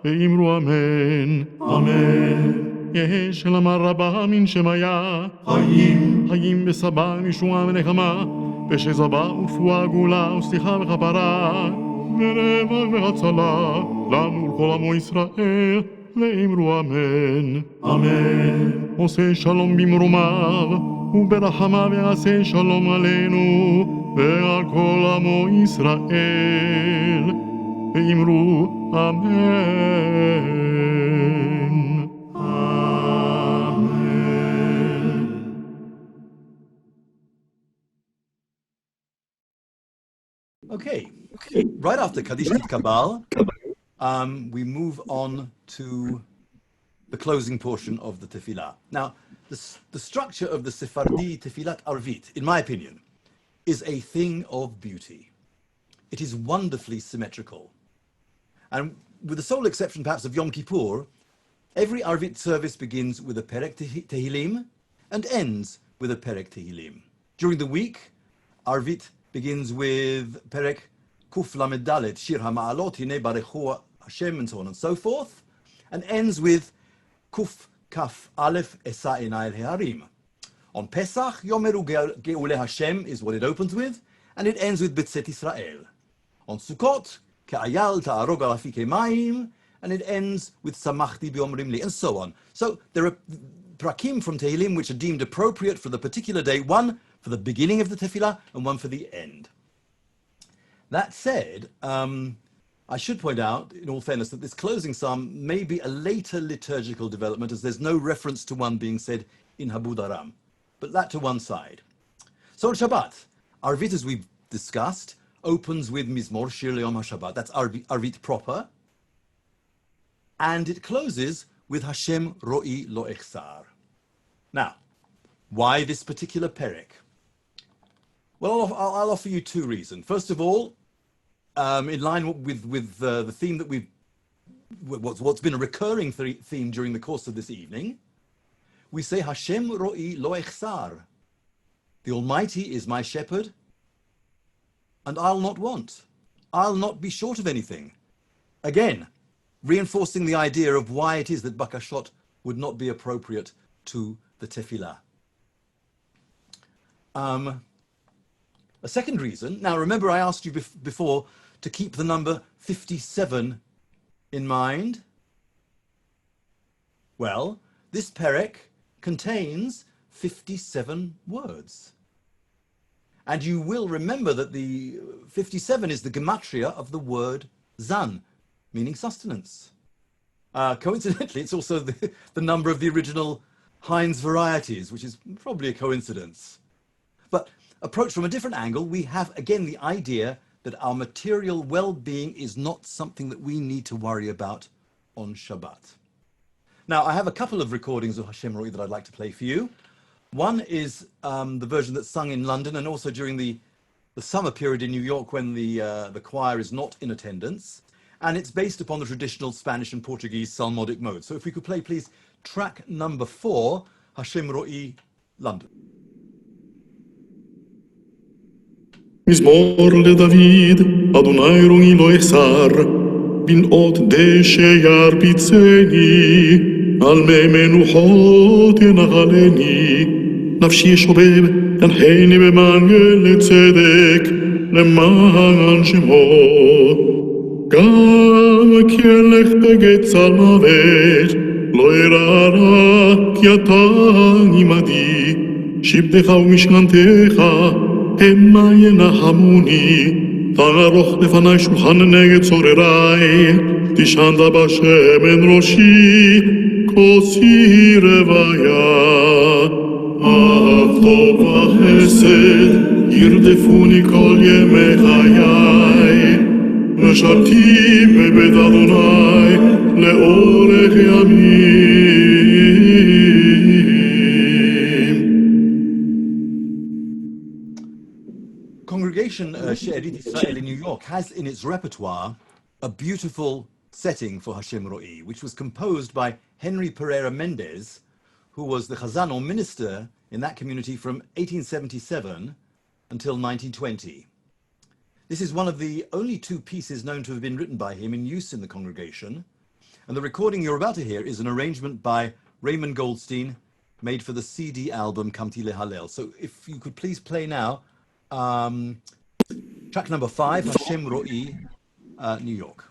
ואמרו אמן. אמן. יהי שלמה רבה מן שמיה, חיים, חיים וסבא משוע ונחמה, ושזבה ורפואה גאולה וסליחה וכפרה, ונאבק והצלה, לנו ולכל עמו ישראל, ואמרו אמן. אמן. עושה שלום במרומיו, וברחמיו יעשה שלום עלינו, ועל כל עמו ישראל, ואמרו אמן. Okay. Right after Kaddish Kabal, we move on to the closing portion of the tefillah. Now, the structure of the Sephardi tefillat arvit, in my opinion, is a thing of beauty. It is wonderfully symmetrical. And with the sole exception perhaps of Yom Kippur, every arvit service begins with a perek tehillim and ends with a perek tehillim. During the week, arvit begins with perek kuf lamed dalet, shir ha'ma'alot, hine barechu Hashem, and so on and so forth, and ends with kuf kaf aleph esa enai heharim. On Pesach, Yomeru Ge'ule Hashem is what it opens with, and it ends with Betzet Israel. On Sukkot, Ke'ayal ta'arog al afike mayim, and it ends with Samachti b'yom rimli, and so on. So there are prakim from Tehillim which are deemed appropriate for the particular day, one for the beginning of the tefillah and one for the end. That said, I should point out, in all fairness, that this closing psalm may be a later liturgical development, as there's no reference to one being said in Habud Aram. But that to one side. So on Shabbat, Arvit, as we've discussed, opens with Mizmor Shir Le'Yom HaShabbat. That's Arvit proper. And it closes with Hashem Ro'i Lo Echsar. Now, why this particular perek? Well, I'll offer you two reasons. First of all, in line with the theme that what's been a recurring theme during the course of this evening, we say Hashem Ro'i Lo Echsar. The Almighty is my shepherd, and I'll not want. I'll not be short of anything. Again, reinforcing the idea of why it is that bakashot would not be appropriate to the tefillah. A second reason, now remember I asked you before to keep the number 57 in mind. Well, this perek contains 57 words. And you will remember that the 57 is the gematria of the word zan, meaning sustenance. Coincidentally, it's also the number of the original Heinz varieties, which is probably a coincidence. But approached from a different angle, we have again the idea that our material well-being is not something that we need to worry about on Shabbat. Now, I have a couple of recordings of Hashem Ro'i that I'd like to play for you. One is the version that's sung in London and also during the summer period in New York when the choir is not in attendance. And it's based upon the traditional Spanish and Portuguese psalmodic mode. So if we could play, please, track number 4, Hashem Ro'i, London. מזמור לדוד, אדוני רואי לא יחסר, בנאות דשא ירביצני, על מי מנוחות ינחלני, נפשי שובב, ינחני במעגל לצדק, למען שמו. גם כי אלך בגצל מוות, לא אירא רע, כי אתה עמדי, שבטך ומשכנתך, המה ינחמוני. תערוך לפני שולחן נגד צורריי, תשענת בשמן ראשי, כוסי רוויה. אהב טוב וחסד, ירדפוני כל ימי חיי, משרתים בבית אדוני לאורך ימים. Congregation She'erit Israel in New York has in its repertoire a beautiful setting for Hashem Ro'i, which was composed by Henry Pereira Mendez, who was the Hazzan or minister in that community from 1877 until 1920. This is one of the only two pieces known to have been written by him in use in the congregation, and the recording you're about to hear is an arrangement by Raymond Goldstein made for the CD album Kamti Lehalel. So if you could please play now track number 5, Hashem Ro'i, New York.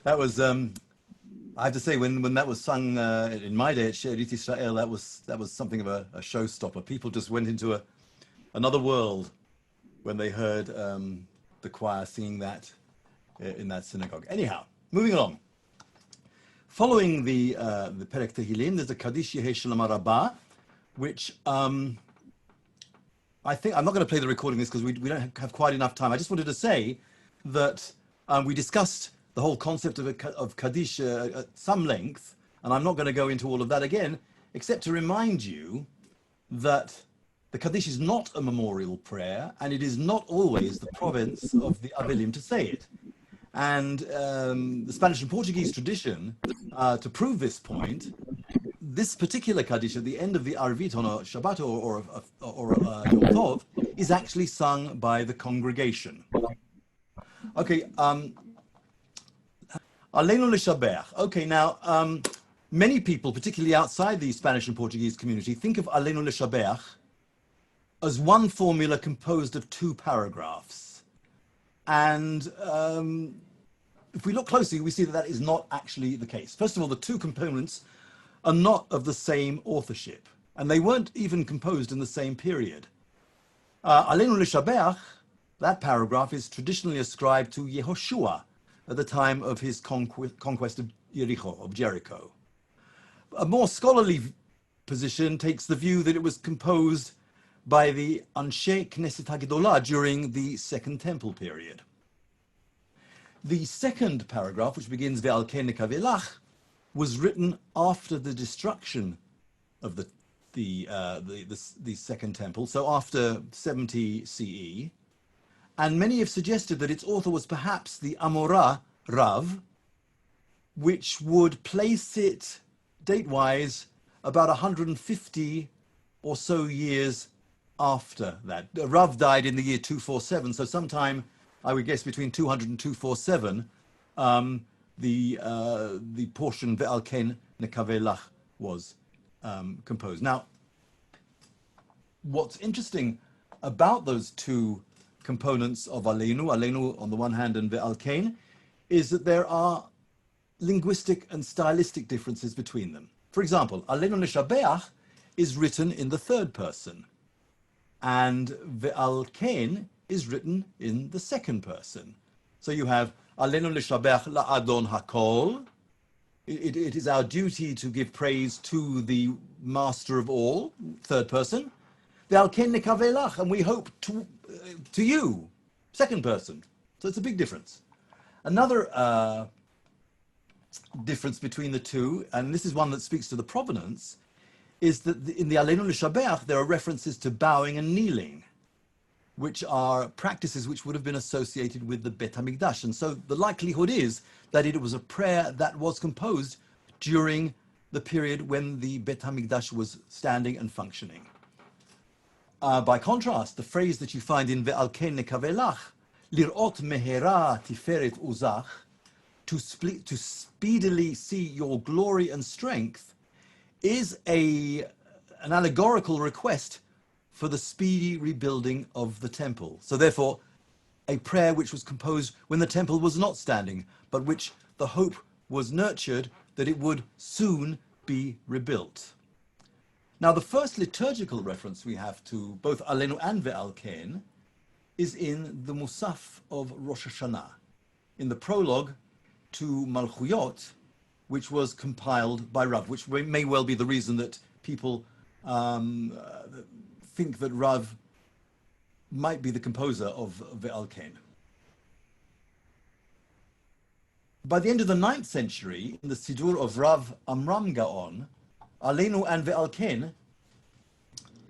That was, I have to say, when that was sung in my day at She'erit Israel, that was something of a showstopper. People just went into another world when they heard the choir singing that in that synagogue. Anyhow, moving along. Following the Perek Tehillim, there's a Kaddish Yehei Shalom Rabbah, which I think, I'm not going to play the recording of this because we don't have quite enough time. I just wanted to say that we discussed the whole concept of Kaddish at some length, and I'm not going to go into all of that again, except to remind you that the Kaddish is not a memorial prayer, and it is not always the province of the Avelim to say it. And the Spanish and Portuguese tradition, to prove this point, this particular Kaddish at the end of the Arvit on a Shabbat or Yom Tov is actually sung by the congregation. Okay, Aleinu L'Shabeach. Okay, now, many people, particularly outside the Spanish and Portuguese community, think of Aleinu L'Shabeach as one formula composed of two paragraphs. And if we look closely, we see that that is not actually the case. First of all, the two components are not of the same authorship, and they weren't even composed in the same period. Aleinu L'Shabeach, that paragraph is traditionally ascribed to Yehoshua at the time of his conquest of Jericho. A more scholarly position takes the view that it was composed by the Anshe Knesset HaGedolah during the Second Temple period. The second paragraph, which begins Ve'al Ken Nekavelach, was written after the destruction of the Second Temple, so after 70 CE, and many have suggested that its author was perhaps the Amorah Rav, which would place it date-wise about 150 or so years after that. Rav died in the year 247, so sometime, I would guess, between 200 and 247, the portion Ve'al Ken Nekavelach was composed. Now, what's interesting about those two components of Aleinu on the one hand and Ve'al Ken, is that there are linguistic and stylistic differences between them. For example, Aleinu L'Shabeach is written in the third person, and Ve'al Ken is written in the second person. So you have Aleinu L'Shabeach La'adon HaKol. It is our duty to give praise to the master of all, third person. Ve'al Ken Nekavelach, and we hope to you, second person. So it's a big difference. Another difference between the two, and this is one that speaks to the provenance, is that in the Aleinu L'Shabeach there are references to bowing and kneeling, which are practices which would have been associated with the Bet HaMikdash. And so the likelihood is that it was a prayer that was composed during the period when the Bet HaMikdash was standing and functioning. By contrast, the phrase that you find in Ve'al Ken Nekavelach, Lir'ot Mehera Tiferet Uzach, to speedily see your glory and strength, is an allegorical request for the speedy rebuilding of the temple. So therefore, a prayer which was composed when the temple was not standing, but which the hope was nurtured that it would soon be rebuilt. Now, the first liturgical reference we have to both Aleinu and Ve'al Ken is in the Musaf of Rosh Hashanah, in the prologue to Malchuyot, which was compiled by Rav, which may well be the reason that people think that Rav might be the composer of Ve'al Ken. By the end of the 9th century, in the Sidur of Rav Amram Gaon, Aleinu and Ve'al Ken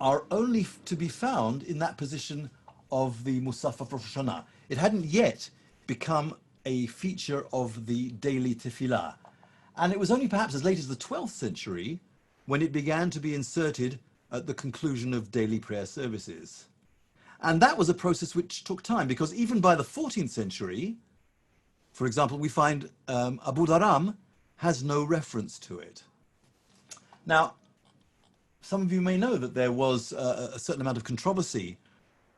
are only to be found in that position of the Musaf of Rosh Hashanah. It hadn't yet become a feature of the daily tefillah. And it was only perhaps as late as the 12th century when it began to be inserted at the conclusion of daily prayer services. And that was a process which took time, because even by the 14th century, for example, we find Abu Dharam has no reference to it. Now, some of you may know that there was a certain amount of controversy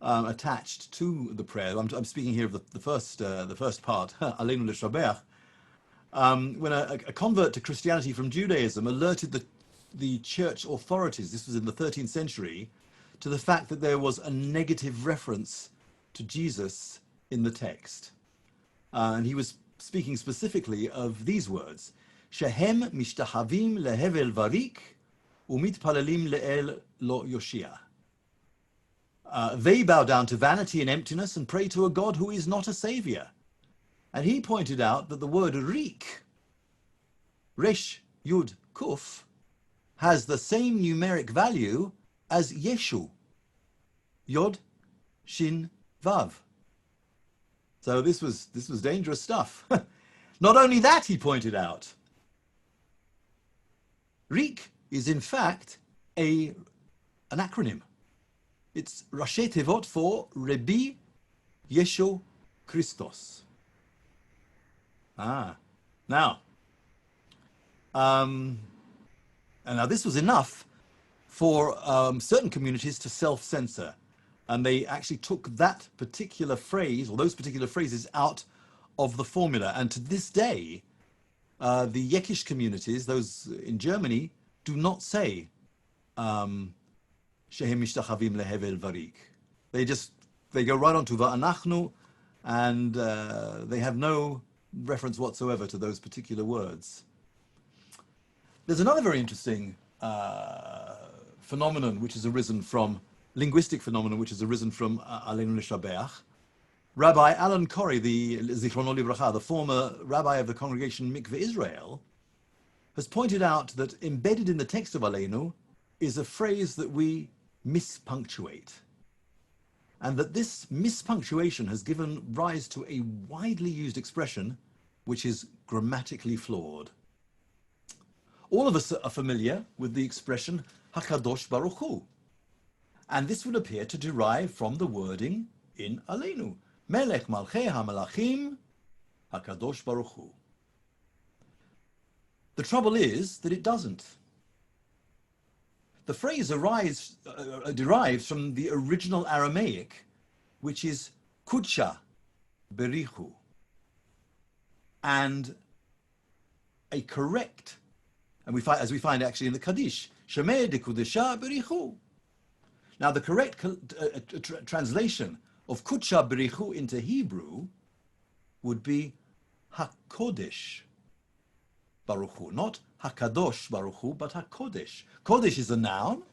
attached to the prayer. I'm speaking here of the first part, Aleinu L'Shabeach, when a convert to Christianity from Judaism alerted the church authorities, this was in the 13th century, to the fact that there was a negative reference to Jesus in the text. And he was speaking specifically of these words, Shehem mishtahavim lehevel varik umitpalalim le'el lo yoshia. They bow down to vanity and emptiness and pray to a God who is not a savior. And he pointed out that the word rik, resh yud kuf, has the same numeric value as Yeshu, Yod, Shin, Vav. So this was dangerous stuff. Not only that, he pointed out, Rik is in fact an acronym. It's Rashi Tevot for Rabbi Yeshu Christos. Now this was enough for certain communities to self-censor, and they actually took that particular phrase or those particular phrases out of the formula. And to this day, the Yekish communities, those in Germany, do not say Shehem mishtachavim lehevel varik. They go right on to va'anachnu, and they have no reference whatsoever to those particular words. There's another very interesting phenomenon which has arisen from linguistic phenomenon which has arisen from Aleinu L'Shabeach. Rabbi Alan Corey, the Zichrono Livracha, the former rabbi of the congregation Mikveh Israel, has pointed out that embedded in the text of Aleinu is a phrase that we mispunctuate, and that this mispunctuation has given rise to a widely used expression which is grammatically flawed. All of us are familiar with the expression Hakadosh Baruch Hu, and this would appear to derive from the wording in Aleinu, Melech Malchei HaMelachim Hakadosh Baruch Hu. The trouble is that it doesn't. The phrase derives from the original Aramaic, which is Kudsha Berichu, and a correct, and as we find actually in the Kaddish, Shemeh de Kudesha Berichu. Now the correct translation of Kudsha Berichu into Hebrew would be HaKodesh Baruch Hu, not HaKadosh Baruch Hu, but HaKodesh. Kodesh is a noun,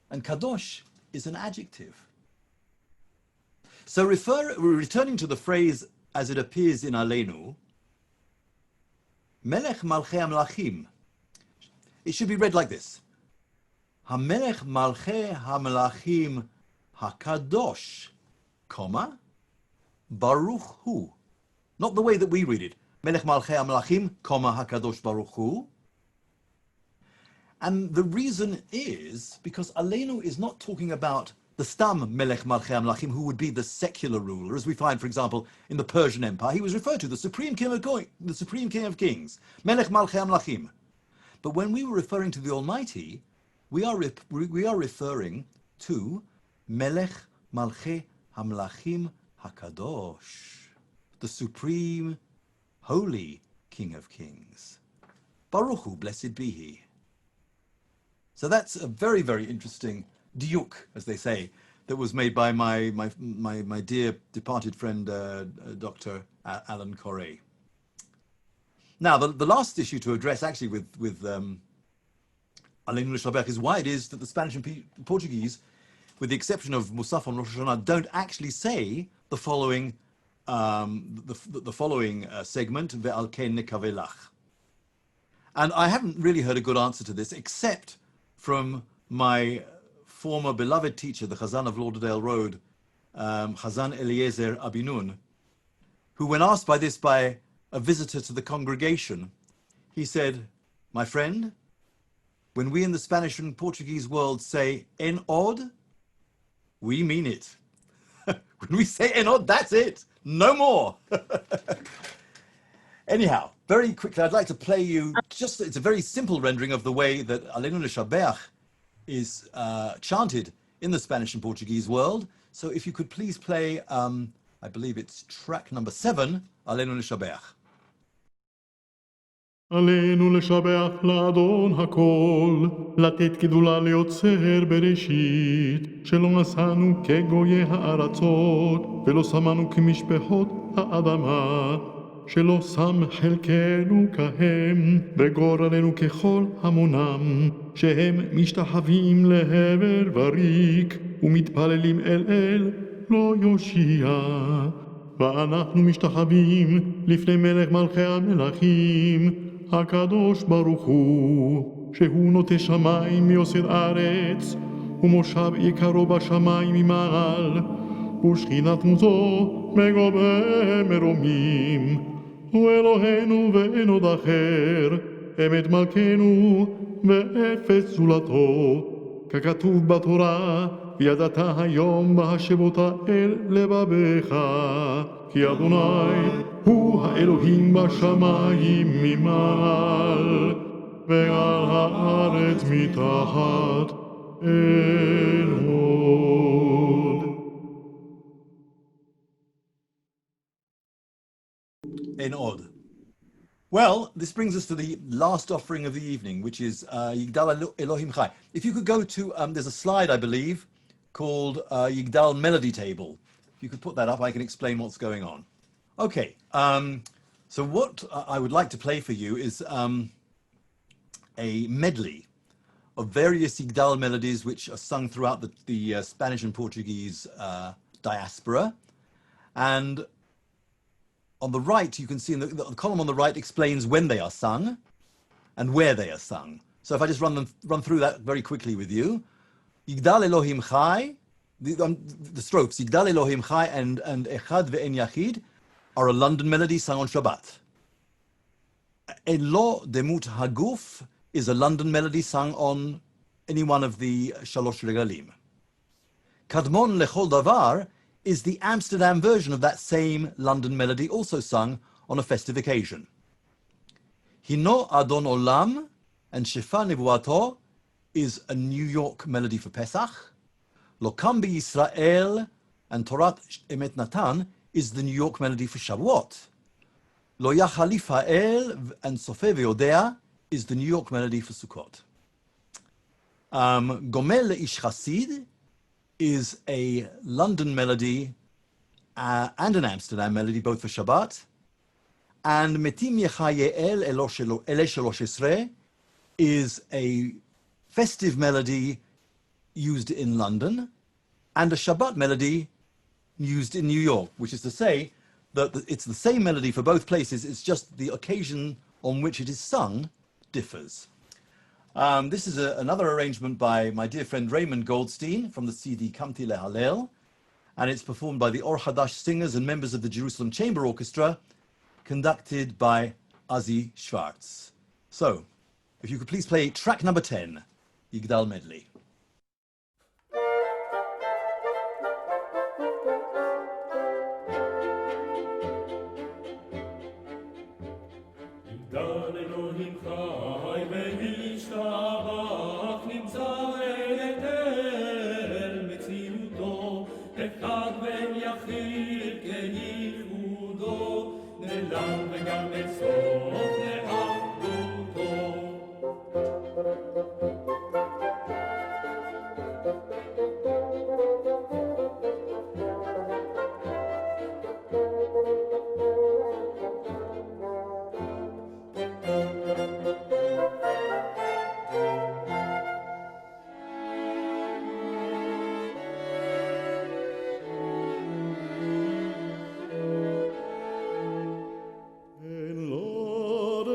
and Kadosh is an adjective. So returning to the phrase as it appears in Aleinu, Melech Malchei HaMelachim, it should be read like this. HaMelech Malchei HaMelachim HaKadosh, comma, Baruch Hu. Not the way that we read it. Melech Malchei HaMelachim, comma, HaKadosh Baruch Hu. And the reason is because Aleinu is not talking about the Stam Melech Malchei HaMelachim, who would be the secular ruler, as we find, for example, in the Persian Empire. He was referred to the Supreme King of Kings, Melech Malchei HaMelachim. But when we were referring to the Almighty, we are referring to Melech Malchei HaMelachim HaKadosh, the Supreme Holy King of Kings. Baruch Hu, blessed be He. So that's a very, very interesting diuk, as they say, that was made by my dear departed friend, Dr. Alan Corey. Now, the last issue to address, actually, with Aleinu L'Shabeach is why it is that the Spanish and Portuguese, with the exception of Musaf on Rosh Hashanah, don't actually say the following segment, Ve'al ken nekavelach. And I haven't really heard a good answer to this, except from my former beloved teacher, the Hazzan of Lauderdale Road, Hazzan Eliezer Abinun, who, when asked by a visitor to the congregation, he said, "My friend, when we in the Spanish and Portuguese world say en od, we mean it. When we say en od, that's it. No more." Anyhow, very quickly, I'd like to play you it's a very simple rendering of the way that Aleinu L'Shabeach is chanted in the Spanish and Portuguese world. So if you could please play, I believe it's track number 7, Aleinu L'Shabeach. עלינו לשבח לאדון הכל, לתת גדולה ליוצר בראשית, שלא נשאנו כגויי הארצות, ולא שמנו כמשפחות האדמה, שלא שם חלקנו כהם, וגורלנו ככל המונם, שהם משתחווים להבל וריק, ומתפללים אל לא יושיע. ואנחנו משתחווים לפני מלך מלכי המלכים, הקדוש ברוך הוא, שהוא נוטה שמיים מיוסד ארץ, ומושב עיקרו בשמיים ממעל, ושכינת מוזו מגובה מרומים. הוא אלוהינו ואין עוד אחר, אמת מלכנו ואפס זולתו, ככתוב בתורה, וידעת היום בהשבותה אל לבביך, כי אדוני הוא האלוהים בשמיים ממעל, ועל הארץ מתחת אין עוד. In odd. Well, this brings us to the last offering of the evening, which is Yigdal Elohim Chai. If you could go to, there's a slide, I believe, called Yigdal Melody Table. If you could put that up, I can explain what's going on. Okay, so what I would like to play for you is a medley of various Yigdal melodies which are sung throughout the Spanish and Portuguese diaspora. And on the right, you can see in the column on the right explains when they are sung and where they are sung. So if I just run through that very quickly with you. Yigdal Elohim Chai, the strophes, Yigdal Elohim Chai and Echad Ve'en Yachid are a London melody sung on Shabbat. Elo Demut Haguf is a London melody sung on any one of the Shalosh Regalim. Kadmon Lechol Davar is the Amsterdam version of that same London melody, also sung on a festive occasion. Hino Adon Olam and Shefa Nevuato is a New York melody for Pesach. Lokam Yisrael and Torat Emet Natan is the New York melody for Shavuot. Lo Yachalif Ha'el and Sofeh Ve'odea is the New York melody for Sukkot. Gomel Ish Chasid is a London melody and an Amsterdam melody, both for Shabbat. And Metim Yechayel Ele Shalosh Esrei is a festive melody used in London and a Shabbat melody used in New York, which is to say that it's the same melody for both places, it's just the occasion on which it is sung differs. This is another arrangement by my dear friend Raymond Goldstein from the CD Kamti Lehalel, and it's performed by the Or Hadash singers and members of the Jerusalem Chamber Orchestra, conducted by Azi Schwartz. So, if you could please play track number 10, Yigdal Medley. Lord,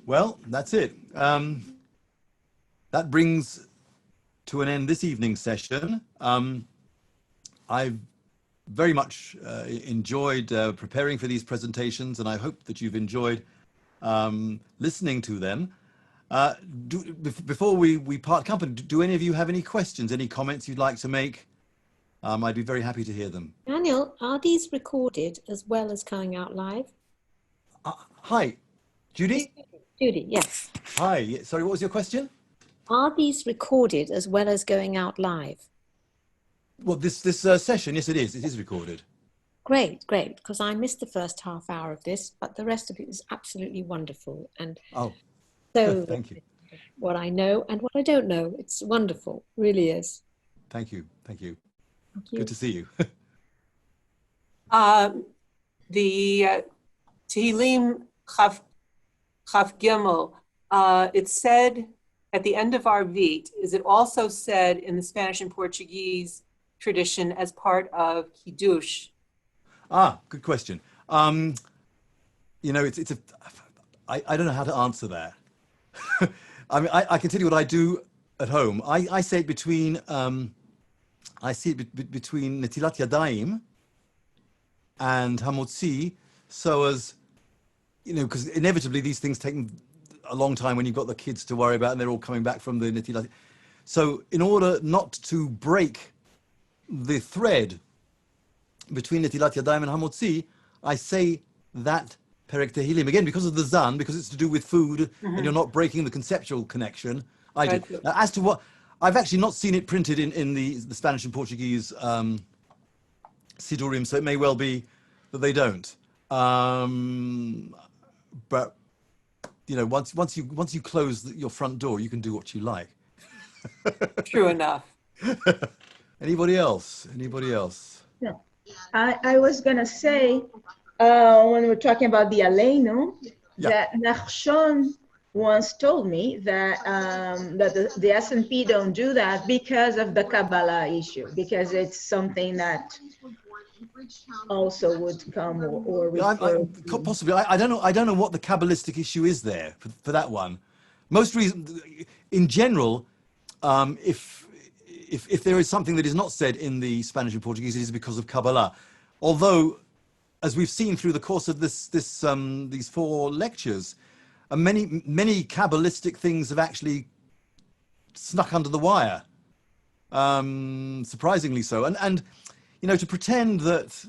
Well, that's it. That brings to an end this evening's session. I've very much enjoyed preparing for these presentations, and I hope that you've enjoyed listening to them. Before we part company, do any of you have any questions, any comments you'd like to make? I'd be very happy to hear them. Daniel, are these recorded as well as going out live? Hi, Judy? Judy, yes. Hi, sorry, what was your question? Are these recorded as well as going out live? Well, this session, yes, it is recorded. Great, great, because I missed the first half hour of this, but the rest of it is absolutely wonderful. And Oh, so thank you. what I know and what I don't know. It's wonderful, really is. Thank you. Thank you. Thank you. Good to see you. The Tehillim Chaf Gimel, it's said at the end of Arvit. Is it also said in the Spanish and Portuguese tradition as part of Kiddush? Good question. You know, I don't know how to answer that. I mean, I can tell you what I do at home. I say it between, between Netilat Yadayim and Hamotzi, so as, you know, because inevitably these things take a long time when you've got the kids to worry about and they're all coming back from the Netilat. So in order not to break the thread between Netilat Yadayim and Hamotzi, I say that Perek Tehillim again because of the Zan, because it's to do with food, and you're not breaking the conceptual connection. I do. Now, as to what, I've actually not seen it printed in the Spanish and Portuguese Sidurim, so it may well be that they don't. But you know, once you close your front door, you can do what you like. True enough. Anybody else? Anybody else? Yeah. I was going to say, when we're talking about the Aleinu, that Nachshon once told me that that the S&P don't do that because of the Kabbalah issue, because it's something that also would come or possibly. I don't know. I don't know what the Kabbalistic issue is there for that one. Most reason, in general, if there is something that is not said in the Spanish and Portuguese, it is because of Kabbalah. Although, as we've seen through the course of these 4 lectures, many Kabbalistic things have actually snuck under the wire, surprisingly so. And you know, to pretend that,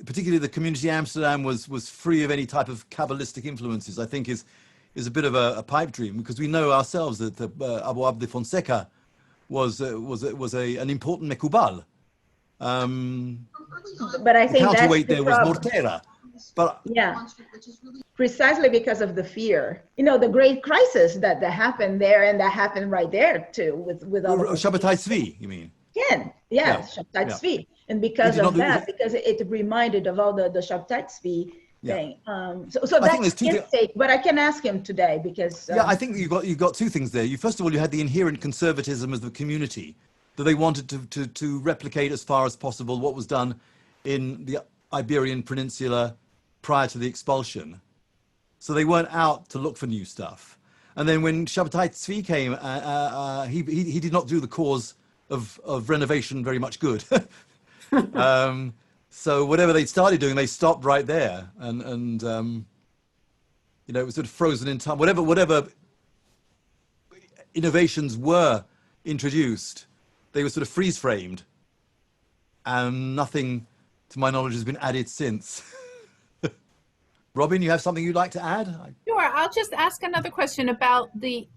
particularly the community Amsterdam was free of any type of Kabbalistic influences, I think is a bit of a pipe dream, because we know ourselves that Abu Abd Fonseca was an important Mekubal. But I think the counterweight that's there was Mortera. But yeah, precisely because of the fear. You know, the great crisis that happened there, and that happened right there too, with all Shabbatai Tzvi, you mean? Yeah, Shabbatai Tzvi. And because of that, because it reminded of all the Shabbatai Tzvi thing. So that's his take, but I can ask him today because I think you got 2 things there. First of all, you had the inherent conservatism of the community, that they wanted to replicate as far as possible what was done in the Iberian Peninsula prior to the expulsion. So they weren't out to look for new stuff. And then when Shabbatai Tzvi came, he did not do the cause of renovation very much good. So whatever they started doing, they stopped right there, and you know, it was sort of frozen in time. Whatever innovations were introduced, they were sort of freeze framed, and nothing, to my knowledge, has been added since. Robin, you have something you'd like to add? Sure. I'll just ask another question about the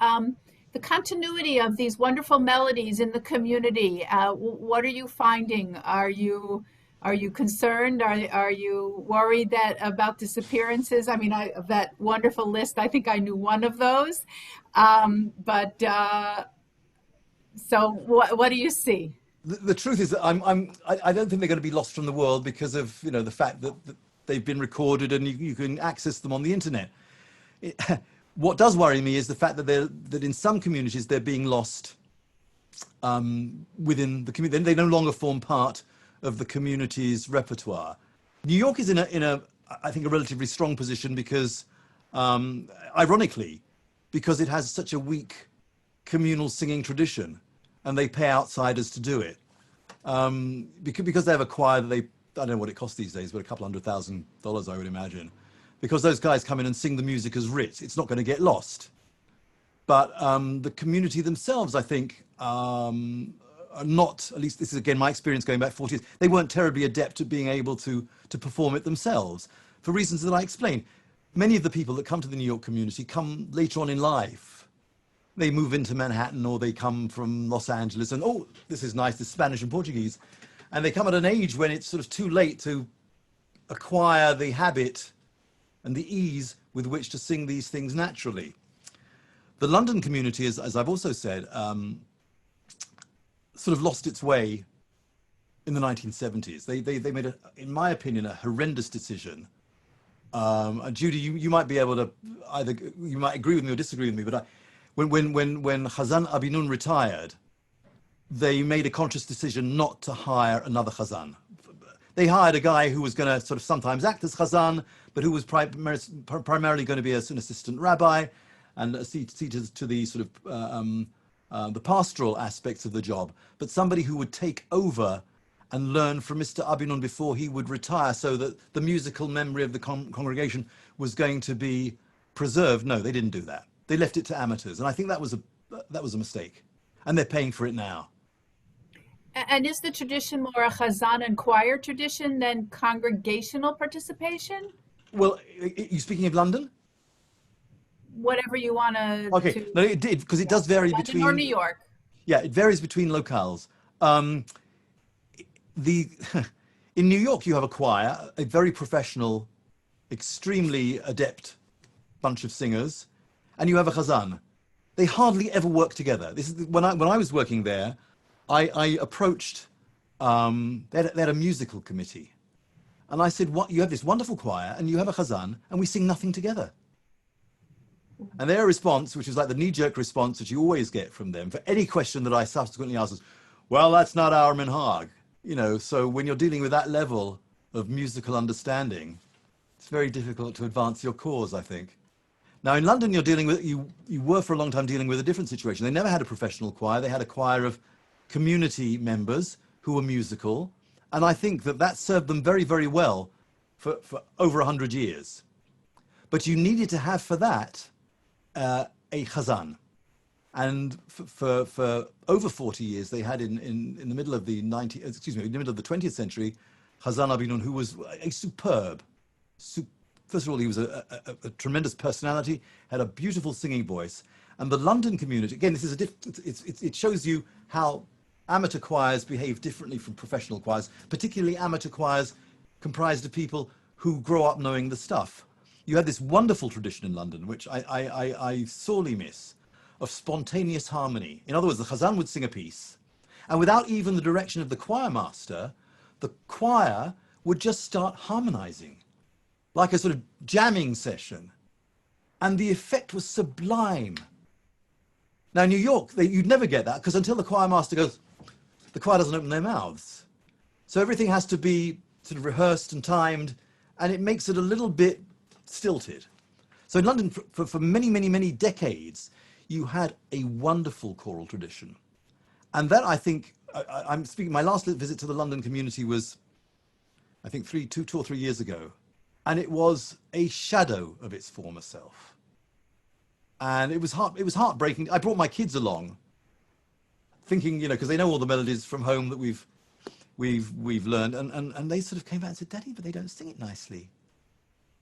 continuity of these wonderful melodies in the community. What are you finding? Are you concerned? Are you worried about disappearances? I mean, that wonderful list, I think I knew one of those. So what do you see? The truth is that I don't think they're going to be lost from the world because of, you know, the fact that they've been recorded and you can access them on the internet. What does worry me is the fact that in some communities they're being lost within the community. They no longer form part of the community's repertoire. New York is in a I think a relatively strong position because, ironically, because it has such a weak communal singing tradition, and they pay outsiders to do it. Because they have a choir that I don't know what it costs these days, but a couple $100,000, I would imagine. Because those guys come in and sing the music as writ, it's not going to get lost. But the community themselves, I think, are not, at least this is again my experience going back 40 years, they weren't terribly adept at being able to perform it themselves, for reasons that I explained. Many of the people that come to the New York community come later on in life. They move into Manhattan, or they come from Los Angeles, and oh, this is nice, this Spanish and Portuguese. And they come at an age when it's sort of too late to acquire the habit and the ease with which to sing these things naturally. The London community, as I've also said, sort of lost its way in the 1970s. They made, in my opinion, a horrendous decision. Judy, you might be able to you might agree with me or disagree with me, but when Hazzan Abinun retired, they made a conscious decision not to hire another Hazzan. They hired a guy who was going to sort of sometimes act as Hazzan, but who was primarily going to be an assistant rabbi and see to the sort of the pastoral aspects of the job, but somebody who would take over and learn from Mr. Abinun before he would retire, so that the musical memory of the congregation was going to be preserved. No, they didn't do that. They left it to amateurs, and I think that was a mistake, and they're paying for it now. And is the tradition more a Hazzan and choir tradition than congregational participation? Well, you speaking of London? Whatever you want to. Okay, no, it did, because it does vary London between. Or New York. Yeah, it varies between locales. In New York, you have a choir, a very professional, extremely adept bunch of singers, and you have a Hazzan. They hardly ever work together. This is when I was working there. I approached, they had a musical committee. And I said, "What? You have this wonderful choir and you have a Hazzan and we sing nothing together." And their response, which is like the knee-jerk response that you always get from them for any question that I subsequently asked, was, "Well, that's not our minhag." You know, so when you're dealing with that level of musical understanding, it's very difficult to advance your cause, I think. Now in London, you're dealing with, you were for a long time dealing with a different situation. They never had a professional choir. They had a choir of community members who were musical. And I think that served them very, very well for over 100 years. But you needed to have for that a Hazzan. And for over 40 years, they had in the middle of the 20th century, Hazzan Abinun, who was a superb, first of all, he was a tremendous personality, had a beautiful singing voice. And the London community, again, this is it shows you how amateur choirs behave differently from professional choirs, particularly amateur choirs comprised of people who grow up knowing the stuff. You had this wonderful tradition in London, which I sorely miss, of spontaneous harmony. In other words, the Hazzan would sing a piece, and without even the direction of the choir master, the choir would just start harmonizing, like a sort of jamming session. And the effect was sublime. Now, in New York, you'd never get that, because until the choir master goes, the choir doesn't open their mouths. So everything has to be sort of rehearsed and timed, and it makes it a little bit stilted. So in London, for many, many, many decades, you had a wonderful choral tradition. And that, I think, I'm speaking, my last visit to the London community was, I think, 2 or 3 years ago. And it was a shadow of its former self. And it was heartbreaking. I brought my kids along, thinking, you know, because they know all the melodies from home that we've learned. And they sort of came back and said, "Daddy, but they don't sing it nicely.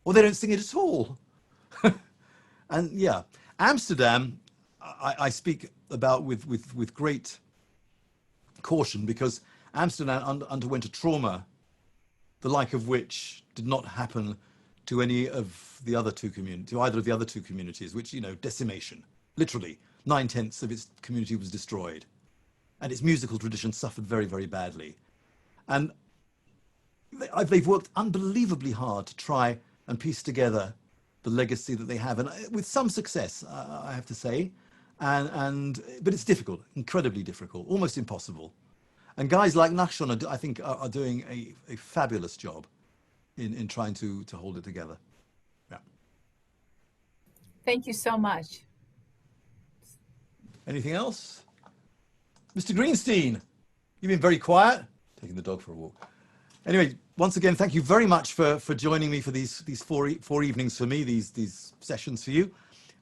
Or they don't sing it at all." And yeah, Amsterdam, I speak about with great caution, because Amsterdam underwent a trauma, the like of which did not happen to any of the other two communities, to either of the other two communities, which, you know, decimation. Literally, 9/10 of its community was destroyed. And its musical tradition suffered very, very badly. And they've worked unbelievably hard to try and piece together the legacy that they have, and with some success, I have to say. But it's difficult, incredibly difficult, almost impossible. And guys like Nachshon, I think, are doing a fabulous job in trying to hold it together. Yeah. Thank you so much. Anything else? Mr. Greenstein, you've been very quiet. Taking the dog for a walk. Anyway, once again, thank you very much for joining me for these four evenings for me, these sessions for you.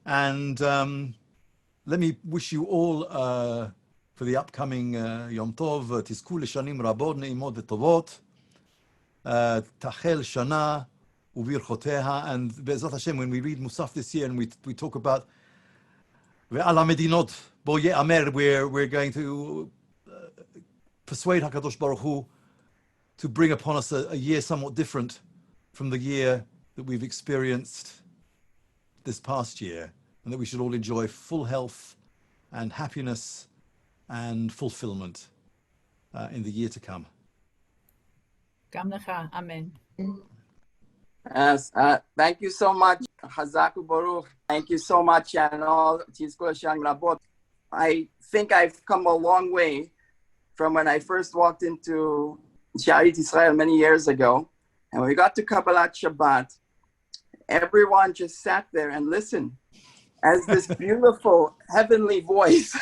And let me wish you all for the upcoming Yom Tov, Tizku l'shanim rabot ne'imot v'tovot, Tachel Shana u'birchoteha. And Be'ezrat Hashem, when we read Musaf this year and we talk about Ve'al ha'medinot bo ye'amer, we're going to persuade HaKadosh Baruch Hu to bring upon us a year somewhat different from the year that we've experienced this past year, and that we should all enjoy full health and happiness and fulfillment in the year to come. Gam lecha. Amen. Yes, thank you so much, Hazaku Baruch. Thank you so much, and all Tizkol Shan Rabot. I think I've come a long way from when I first walked into Sharit Israel many years ago. And when we got to Kabbalat Shabbat, everyone just sat there and listened as this beautiful heavenly voice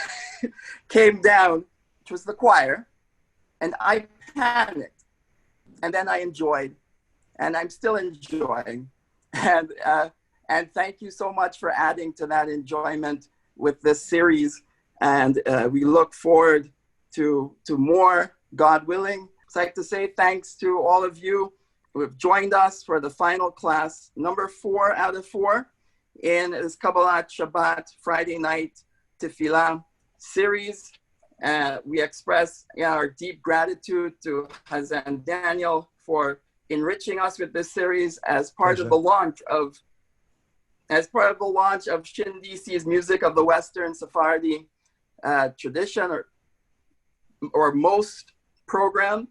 came down, which was the choir, and I panicked. And then I enjoyed, and I'm still enjoying. And thank you so much for adding to that enjoyment with this series. And we look forward to more, God willing. I'd like to say thanks to all of you who have joined us for the final class, number 4 out of 4 in this Kabbalat Shabbat Friday night Tefillah series. We express our deep gratitude to Hazzan Daniel for enriching us with this series as part of the launch of Shin DC's Music of the Western Sephardi tradition or MOWST program.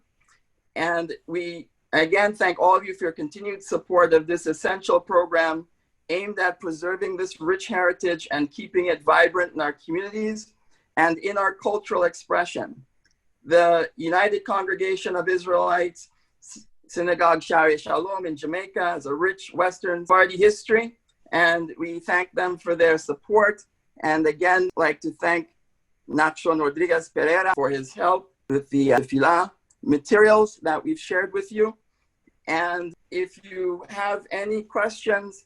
And we again thank all of you for your continued support of this essential program aimed at preserving this rich heritage and keeping it vibrant in our communities and in our cultural expression. The United Congregation of Israelites Synagogue Shari Shalom in Jamaica has a rich Western Sephardi history, and we thank them for their support. And again, I'd like to thank Nachshon Rodriguez Pereira for his help with the Tefillah materials that we've shared with you. And if you have any questions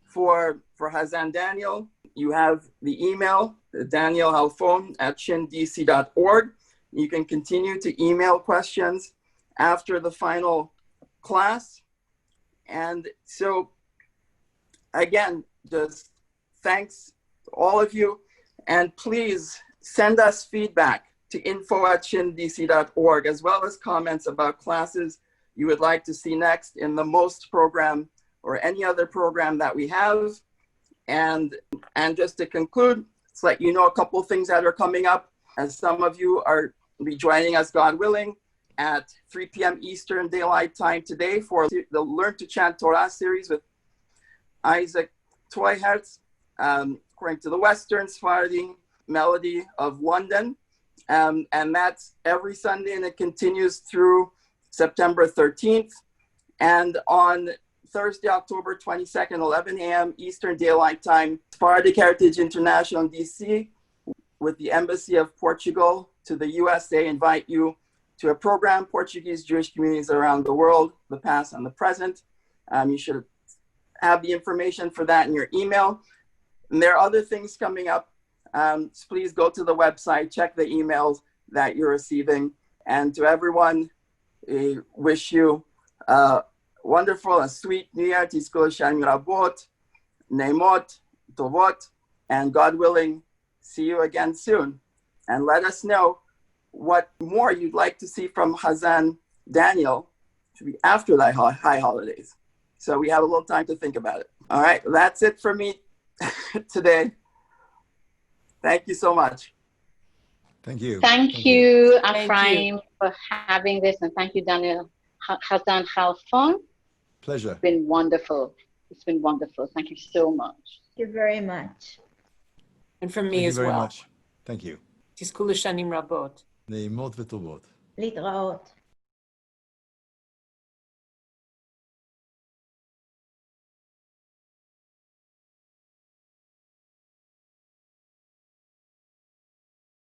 for Hazzan Daniel, you have the email, Daniel Halfon at shindc.org. You can continue to email questions after the final class. And so again, just thanks to all of you. And please send us feedback to info@shindc.org, as well as comments about classes you would like to see next in the MOWST program or any other program that we have. And just to conclude, let's let you know a couple of things that are coming up, as some of you are be joining us, God willing, at 3 p.m. Eastern Daylight Time today for the Learn to Chant Torah series with Isaac Toyhertz, according to the Western Sephardi Melody of London. And that's every Sunday, and it continues through September 13th. And on Thursday, October 22nd, 11 a.m. Eastern Daylight Time, Sephardic Heritage International in DC with the Embassy of Portugal to the USA invite you to a program, Portuguese Jewish communities around the world, the past and the present. You should have the information for that in your email. And there are other things coming up. So please go to the website, check the emails that you're receiving. And to everyone, wish you wonderful and sweet New Year, Tizkol Shan Rabot, Neimot, Tovot, and God willing, see you again soon. And let us know what more you'd like to see from Hazzan Daniel after the high holidays. So we have a little time to think about it. All right, that's it for me today. Thank you so much. Thank you. Thank you, Ephraim, for having this, and thank you, Daniel Hazzan Halfon. Pleasure. It's been wonderful. It's been wonderful. Thank you so much. Thank you very much. And from Thank me you as very well. much. Thank you. Tizkul Shanim Rabot. Neimot v'tovot. להתראות.